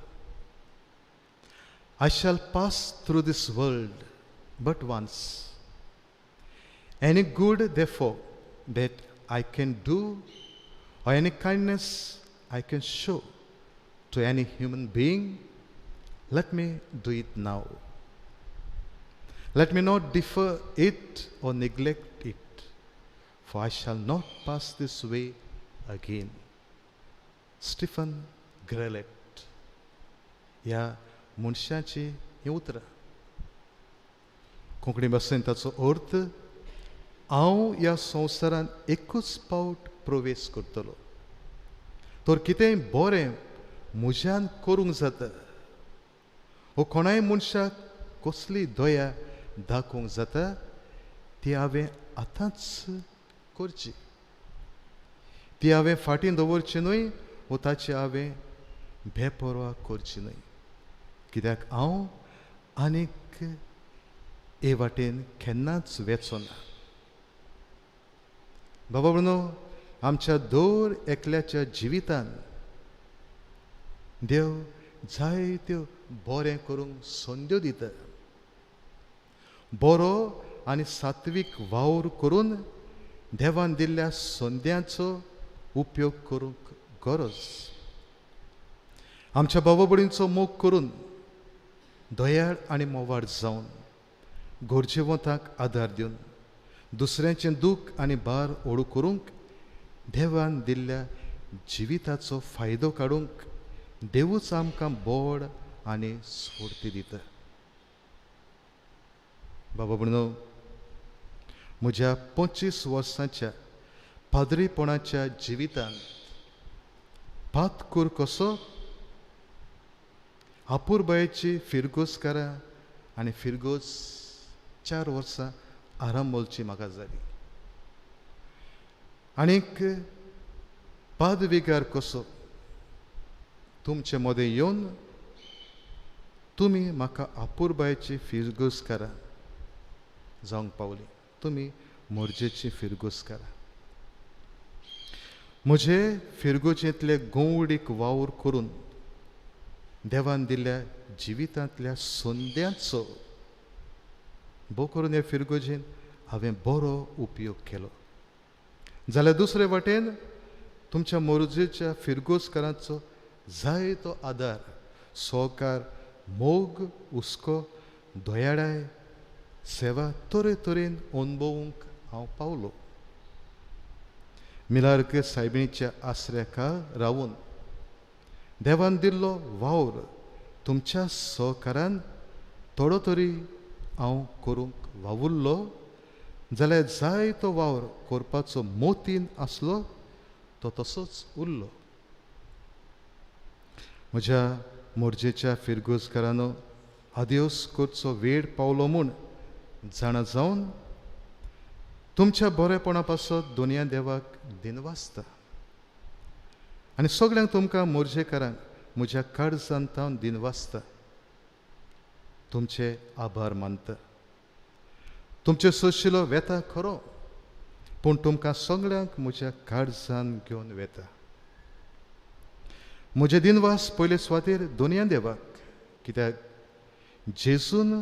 I shall pass through this world but once. Any good, therefore, that I can do, or any kindness I can show to any human being, let me do it now. Let me not defer it or neglect it, for I shall not pass this way again. Stephen Grellet. ह्या मनशाची ही उतरां कोंकणी भाशेन ताचो अर्थ हांव ह्या संवसारांत एकूच पावट प्रवेश करतलो तर कितेंय बरें म्हज्यान करूंक जाता वो कोणाय मनशाक कसली दया दाखोवंक जाता ती हांवें आतांच करची ती हांवें फाटीं दवरची न्हय वो ताची हांवें बेपरवा करची न्हय कित्याक हांव आनीक हे वाटेन केन्नाच वेचो ना बाबा म्हणून आमच्या दर एकल्याच्या जिवितान देव जायत्यो बरें करूंक संद्यो दिता बरो आनी सात्वीक वावर करून देवान दिल्ल्या संद्यांचो उपयोग करूंक गरज आमच्या बाबा भयणींचो मोग करून दयाळ आनी मोवाळ जावन गरजेवंतांक आदार दिवन दुसऱ्यांचें दूख आनी भार ओडू करूंक देवान दिल्ल्या जिविताचो फायदो काडूंक देवूच आमकां बोड आनी स्फूर्ती दिता बाबा भयणो म्हज्या 25 वर्सांच्या पाद्रीपणाच्या जिवितान पातकूर कसो आपुरबायेची फिरगोसकारां आनी फिरगोस 4 वर्सां आराम बोलची म्हाका जाली आनीक पादविकार कसो तुमचे मदें येवन तुमी म्हाका आपुरबायेची फिरगोसकारां जावंक पावली तुमी मोरजेची फिरगोसकारां म्हजे फिरगोजेंतले गोवडीक वावर करून देवान दिल्ल्या जिवितांतल्या संद्यांचो भोव करून ह्या फिरगोजेन हांवें बरो उपयोग केलो जाल्यार दुसरे वाटेन तुमच्या मोरजेच्या फिरगोसकारांचो जायतो आदार सहकार मोग हुस्को दयाळाय सेवा तरेन अनुभवूंक हांव पावलो. मिलार्क सायबिणीच्या आसऱ्याका रावून देवान दिल्लो वावर तुमच्या सहकारान थोडो तरी हांव करूंक वावुरलो जाल्यार जाय तो वावर करपाचो मोतीन आसलो तो तसोच उरलो. म्हज्या मोरजेच्या फिरगोजकारानो आदिवस करचो वेळ पावलो म्हूण जाणा जावन तुमच्या बरेपणा पासत दुनिया देवाक दिनवासता आनी सगळ्यांक तुमकां मोरजेकारांक म्हज्या काळजांत दिनवासता. तुमचे आभार मानता. तुमचे सोशिलो वेता खरो पूण तुमकां सगळ्यांक म्हज्या काळजान घेवन वेता. म्हजे दिनवास पयले सुवातेर दुनिया देवाक कित्याक जेजून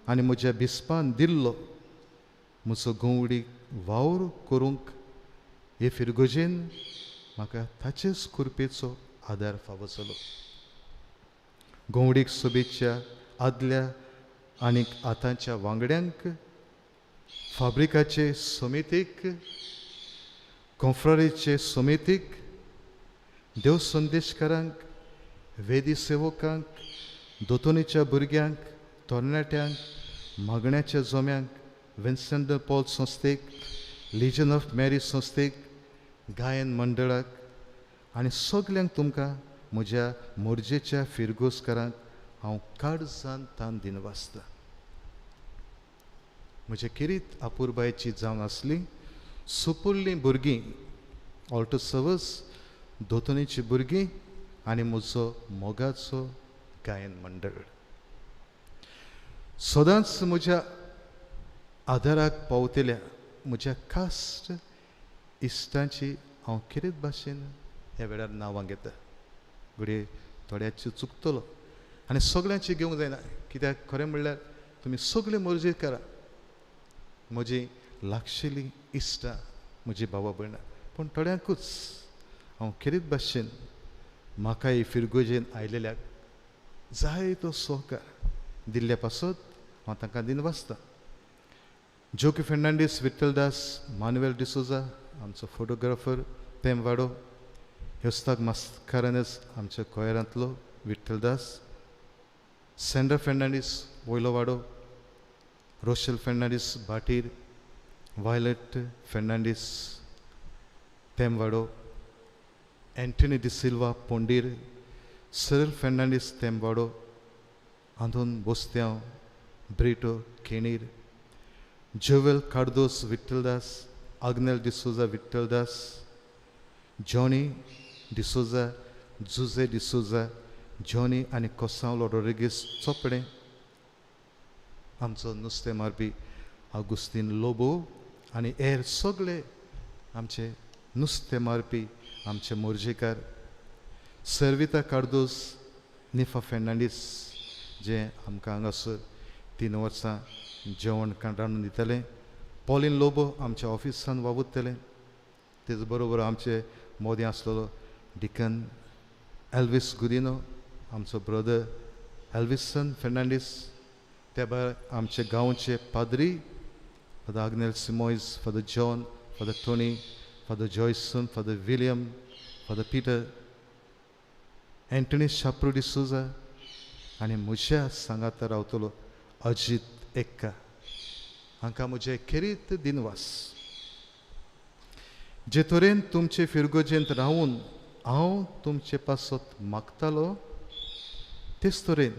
आनी म्हज्या बिस्पान दिल्लो म्हजो गंवडीक वावर करूंक हे फिरगोजेन म्हाका ताचेच कृपेचो आदार फावो जालो. गंवडीक सोबीतच्या आदल्या आनीक आतांच्या वांगड्यांक फाब्रिकाचे समितीक कॉन्फ्ररीचे समितीक देव संदेशकारांक वेदी सेवकांक दोतोनीच्या भुरग्यांक तरणाट्यांक मागण्याच्या जोम्यांक विन्सेंट पॉल संस्थेक लिजन ऑफ मॅरी संस्थेक गायन मंडळाक आनी सगल्यांक तुमकां म्हज्या मोरजेच्या फिरगोजकारांक हांव काळजान तान दिनवासता. म्हजे किरीत आपुरबायेची जावन आसली सुपुल्लीं भुरगीं ऑल्टो सर्वस दोतोनीची भुरगीं आनी म्हजो मोगाचो गायन मंडळ सदांच म्हज्या आदाराक पावतल्या म्हज्या कास्ट इश्टांची हांव कितें भाशेन ह्या वेळार नांवां घेता. घडये थोड्याची चुकतलो आनी सगळ्यांची घेवंक जायना कित्याक खरें म्हणल्यार तुमी सगळे मोरजेकारां म्हजी लागशिल्लीं इश्टां म्हजी भावा भयणां पूण थोड्यांकूच हांव कितें भाशेन म्हाकाय फिरगोजेन आयलेल्याक जाय तो सहकार दिल्ल्या पासत हांव तांकां दिनवासता. जोकी फेर्नांडीस विठ्ठलदास मानुवेल डिसोजा आमचो फोटोग्राफर तेम वाडो योस्ताक मास्कारानस आमच्या कोयरांतलो विठ्ठलदास सेंड्रा फेर्नांडीस वयलो वाडो रोशेल फेर्नांडीस बाटीर वायलेट फेर्नांडीस तेम वाडो एंटनी डिसिल्वा पोंडीर सिरिल फेर्नांडीस तेम वाडो आंदोन बोस्त्यांव ब्रिटो केणीर जोवेल Cardoz Vitthaldas Agnel D'Souza Vitthaldas Johnny D'Souza जुजे डिसोजा जॉनी आनी कोसांवलो रोड्रिगीस चोपडे आमचो नुस्तें मारपी आगुस्तीन लोबो आनी हेर सगळे आमचे नुस्तें मारपी आमचे मोरजेकार सर्विता कार्दोस निफा फेर्नांडीस जे आमकां हांगासर 3 वर्सां जेवण रांदून दिताले. पॉलीन लोबो आमच्या ऑफिसान वावुरतले. तेच बरोबर आमचे मोदी आसलेलो डिकन एल्विस गुदिनो आमचो ब्रदर एल्विसन फेर्नांडीस त्या भायर आमचे गांवचे पाद्री फादर आग्नेल सिमोयज father John father Tony father Joyson father William father Peter Antony शाप्रू डिसोजा आनी म्हज्या सांगाता रावतलो अजीत एक्का हांकां म्हजे खेरीत दिनवास. जे तरेन तुमचे फिरगोजेंत रावून हांव तुमचे पासत मागतालो तेच तरेन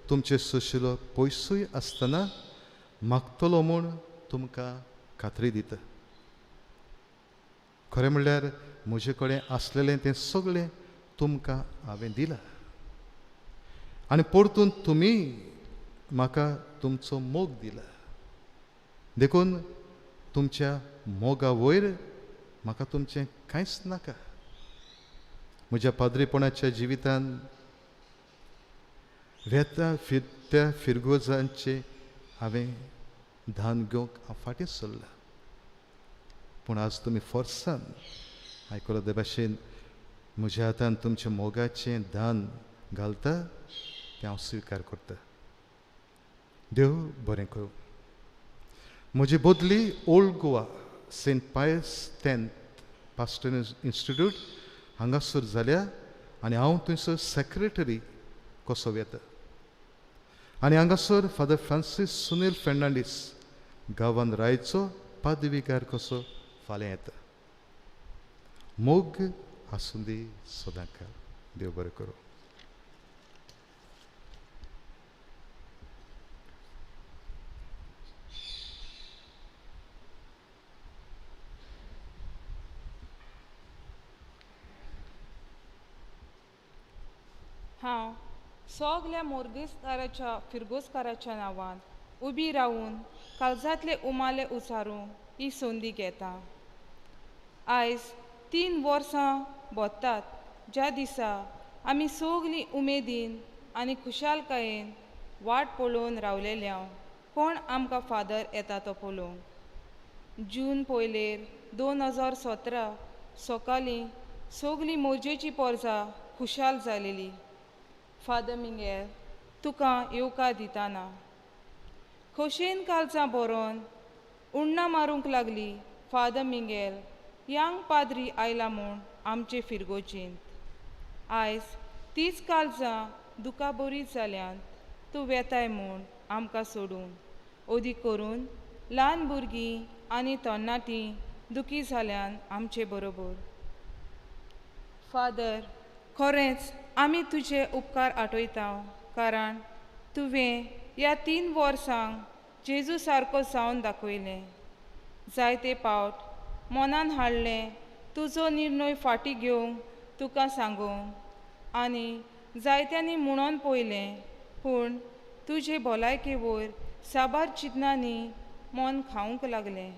तुमचे सुशिलो पयसूय आसतना मागतलो म्हूण तुमकां खात्री दिता. खरें म्हणल्यार म्हजे कडेन आसलेलें तें सगळें तुमकां हांवें दिलां आनी परतून तुमी म्हाका तुमचो मोग दिला. देखून तुमच्या मोगा वयर म्हाका तुमचें कांयच नाका. म्हज्या पाद्रीपणाच्या जिवितान वेता फिरत्या फिरगोजांचे हांवें धान घेवंक हांव फाटीं सरला. पूण आज तुमी फोर्सान आयकलो ते भाशेन म्हज्या हातान तुमच्या मोगाचें दान घालता तें हांव स्विकार करता. देव बरें करूं. म्हजी बदली ओल्ड गोवा सेंट पायस 10th पास्टर इंस्टिट्यूट हांगासर जाल्या आनी हांव थंयसर सेक्रेटरी कसो येता आनी हांगासर फादर फ्रांसीस सुनील फेर्नांडीस गांवांत रायचो पदवीकार कसो फाल्यां येता. मोग आसूं दी सदांकाळ. देव बरें करूं. हांव सगल्या मोरगेसकाराच्या फिरगोसकाराच्या नांवान उबी रावून काळजांतले उमाले उचारूंक ही संदी घेता. आयज 3 वर्सां बोत्तात ज्या दिसा आमी सगलीं उमेदीन आनी खुशालकायेन वाट पळोवन रावलेल्या कोण आमकां फादर येता तो पळोवंक. जून पयलेर 2017 सकाळीं सगलीं मोरजेची पोरसां खुशाल जालेली. फादर मिंगेल तुका येवकार दिताना खोशेन काळजां बरोवन उण्णां मारूंक लागली. फादर मिंगेल यांग पाद्री आयला म्हूण आमचे फिरगोचेंत. आयज तीच काळजां दुखा बरी जाल्यान तूं वेताय म्हूण आमकां सोडून ओदी करून ल्हान भुरगीं आनी तरणाटीं दुखी जाल्यान आमचे बरोबर. फादर खरेंच आमी तुजे उपकार आठयता कारण तुवें ह्या 3 वर्सांक जेजू सारको जावन दाखयलें. जायते पावट मनान हाडलें तुजो निर्णय फाटीं घेवंक तुका सांगूंक आनी जायत्यांनी म्हणून पळयलें पूण तुजे भलायके वयर साबार चिंतनांनी मन खावंक लागलें.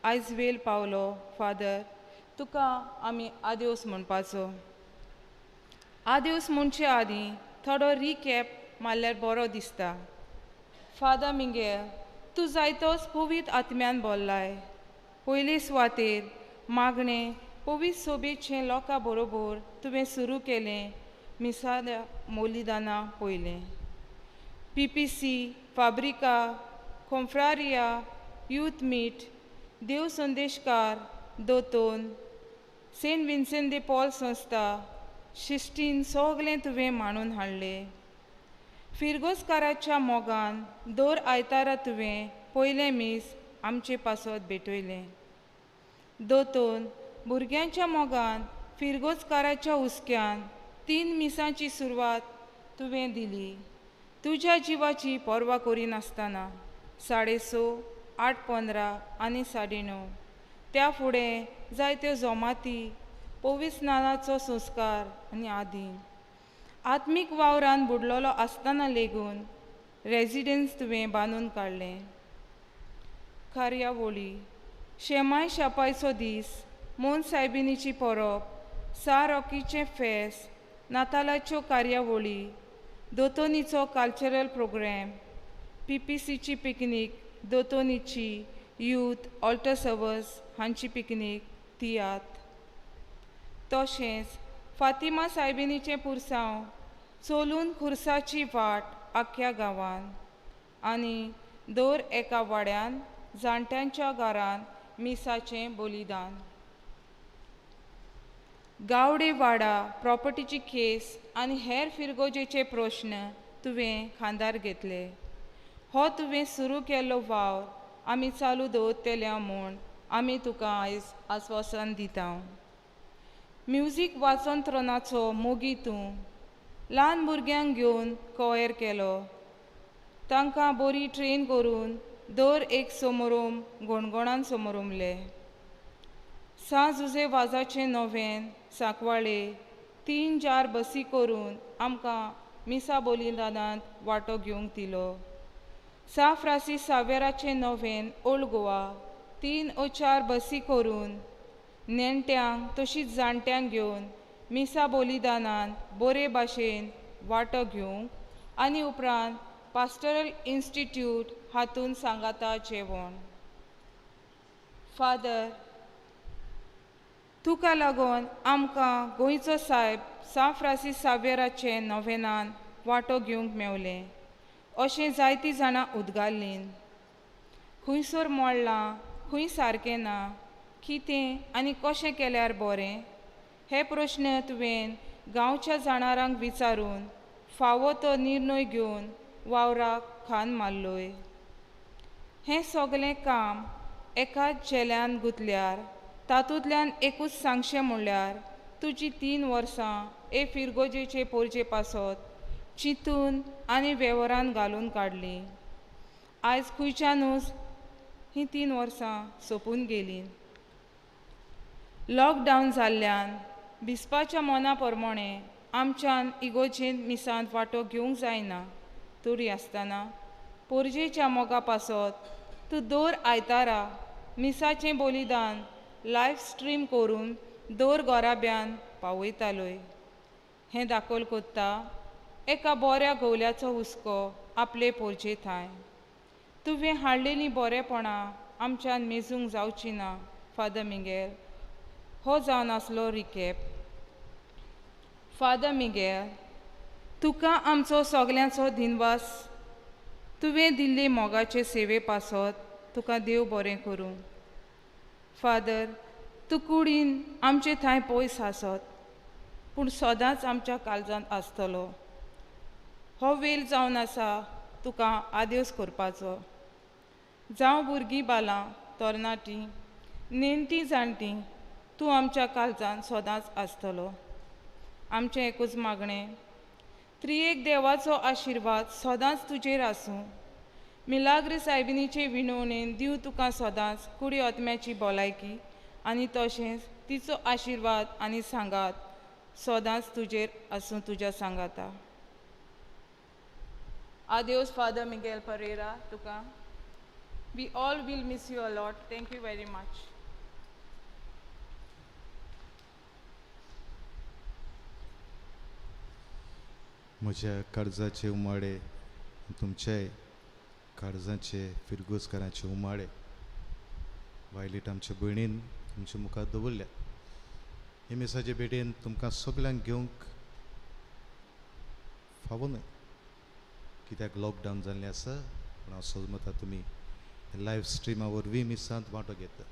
आयज वेळ पावलो फादर तुका आमी आदेवस म्हणपाचो. आदेवस म्हणचे आदीं थोडो रिकॅप मारल्यार बरो दिसता. फादर मिंगेल तूं जायतोच पवित्र आत्म्यान भरलाय. पयले सुवातेर मागणें पवित्र सोबेचें लोकां बरोबर तुवें सुरू केलें मिसाल्या मोलिदाना पयलें. PPC, फाब्रिका, कॉन्फ्रारिया, यूथ मीट, देव संदेशकार, दोतोन, सेंट विन्सेंट दे पॉल संस्था शिश्तीन सगलें तुवें मांडून हाडलें. फिरगोसकाराच्या मोगान दर आयतारा तुवें पयलें मीस आमचे पासत भेटयलें. दोतोन भुरग्यांच्या मोगान फिरगोसकाराच्या हुस्क्यान 3 मिसांची सुरवात तुवें दिली. तुज्या जिवाची पर्वा करिनासतना 6:30, 8:15 आनी 9:30 त्या फुडें जायत्यो जमाती पवित्र स्नानाचो संस्कार आनी आदीं आत्मीक वावरान बुडलोलो आसतना लेगून रेजिडेंस तुवें बांदून काडलें. कार्यावळी शेमाय शापायचो दीस, मोन सायबिणीची परब, रॉकीचें फेस्त, नातालाच्यो कार्यावळी, दोतोनीचो कल्चरल प्रोग्राम, PPCची पिकनीक, दोतोनीची यूथ ऑल्टर सर्वस हांची पिकनीक तियात्र. तशेंच फातिमा सायबिणीचें पुरसांव चलून खुर्साची वाट आख्या गांवांत आनी दर एका वाड्यान जाणट्यांच्या घरान मिसाचें बलिदान. गावडे वाडा प्रॉपर्टीची केस आनी हेर फिरगोजेचे प्रश्न तुवें खांदार घेतले. हो तुवें सुरू केल्लो वावर आमी चालू दवरतल्या म्हूण आमी तुका आयज आस्वासन दिता. म्युजीक वाचनत्रनाचो मोगी तूं ल्हान भुरग्यांक घेवन कॉयर केलो. तांकां बरी ट्रेन करून दर एक समारोम गोणगोणान समारोमले. जुजे वाजाचें नोवेन सांकवाळे 3-4 बसी करून आमकां मिसा बलिदानांत वांटो घेवंक दिलो. फ्रांसीस सावेराचें नोवेन ओल्ड गोवा 3-4 बसी करून नेणट्यांक तशींच जाणट्यांक घेवन मिसा बलिदानांत बरे भाशेन वांटो घेवंक आनी उपरांत पास्टरल इन्स्टिट्यूट हातूंत सांगाता जेवण. फादर तुका लागून आमकां गोंयचो सायब फ्रांसीस सावेराचे नोवेनान वांटो घेवंक मेवलें अशें जायतीं जाणां उद्गारलीं. खंयसर मोडलां खंय सारकें ना कितें आनी कशें केल्यार बरें हे प्रश्न तुवें गांवच्या जाणारांक विचारून फावो तो निर्णय घेवन वावराक खान मारलोय. हें सगलें काम एकाच जेल्यान गुंतल्यार तातूंतल्यान एकूच सांगचें म्हणल्यार तुजी 3 वर्सां फिरगोजेचे पोरचे पासत चिंतून आनी वेवरान घालून काडली. आयज खंयच्यानूच हीं 3 वर्सां सोंपून गेलीं. लॉकडावन जाल्ल्यान भिसपाच्या मना प्रमाणें आमच्यान इगोजेन मिसांत वांटो घेवंक जायना. तरी आसतना पोरजेच्या मोगा पासत तूं दर आयतारा मिसाचें बलिदान लायव्ह स्ट्रीम करून दर गोराब्यान पावयतालोय. हें दाखोल कोत्ता एका बऱ्या गवल्याचो हुस्को आपले पोरचे थंय. तुवें हाडलेलीं बरेपणां आमच्यान मेजूंक जावची ना फादर मिगेल. हो जावन आसलो रिकॅप. फादर मिगेल, तुका आमचो सगल्यांचो दिनवास. तुवें दिल्ले मोगाचे सेवे पासत तुका देव बरें करूं. फादर, तूं कुडीन आमचे थंय पयस आसत पूण सदांच आमच्या काळजांत आसतलो. हो वेल जावन आसा तुका आदेस करपाचो. जावं भुरगीं बालां तरणाटीं नेणटीं जाणटीं तूं आमच्या काळजांत सदांच आसतलो. आमचें एकूच मागणें त्रियेक देवाचो आशिर्वाद सदांच तुजेर आसूं. मिलाग्र सायबिणीचे विणवणेन दिव तुका सदांच कुडी आत्म्याची भलायकी आनी तशेंच तिचो आशिर्वाद आनी सांगात सदांच तुजेर आसूं तुज्या सांगाता. Adios, Father Miguel Pereira, tuka. We all will miss you a lot. Thank you very much. म्हज्या काळजाचे उमाळे तुमचे काळजाचे फिरगोजकारांचे उमाळे वायलीट आमच्या भयणीन तुमच्या मुखार दवरल्या. हे मिसाचे भेटेन तुमकां सगल्यांक घेवंक फावो न्हय कित्याक लॉकडावन जाल्लें आसा. पूण हांव समजता तुमी लायव्ह स्ट्रिमा वरवीं मिसांत वांटो घेता.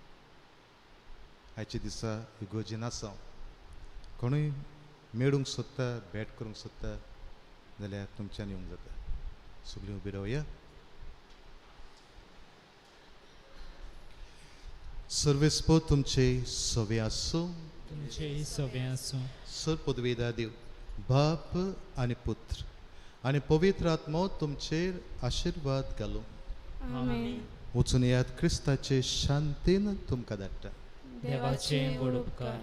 आयच्या दिसा इगोजेन आसा कोणूय मेळूंक सोदता भेट करूंक सोदता जाल्यार तुमच्यान येवंक जाता. सगळीं उबी रावया. सर्वेस्पो तुमचे सवे आसूं. तुमचे सवे आसूं. सर्वपदवेदा देव बाप आनी पुत्र आनी पवित्र आत्मो तुमचेर आशिर्वाद घालूं. आमेन. वचून येयात क्रिस्ताचे शांतीन तुमकां धाडटा. देवाचे व्हड उपकार.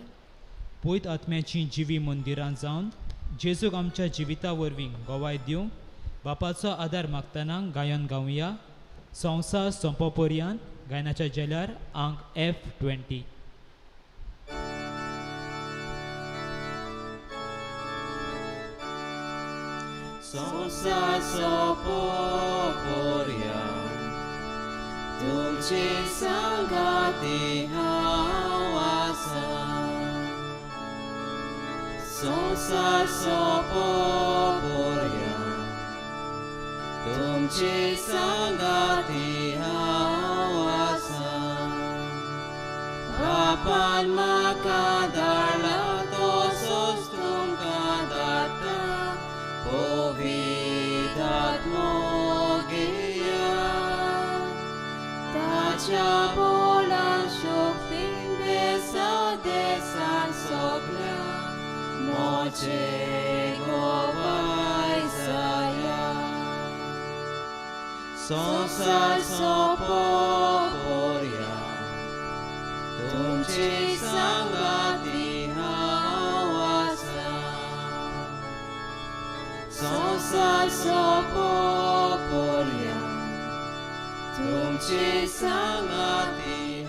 पवित्र आत्म्याची जिवी मंदिरांत जावन जेजूक आमच्या जिविता वरवीं गोवाय दिवंक बापाचो आदार मागतना गायन गावया. संवसार सोंपो पर्यंत गायनाच्या जेल्यार अंक F20. संसार सोंपो पर्यंत तुमचे संगाती हांव आसां. संसार सोंपो पर्यंत तुमचे संगाती हांव आसां. बापान म्हाका धाडला तसोच तुमकां धाडटा. पवित्र आत्मो घेया ताच्या बोलां शक्तीन देसान सगल्या मोचे गोवाय जाया. संसार सोंपो पर्यंत तुमचे संगाती हांव आसां. संसार सोंपो पर्यंत तुमचे संगाती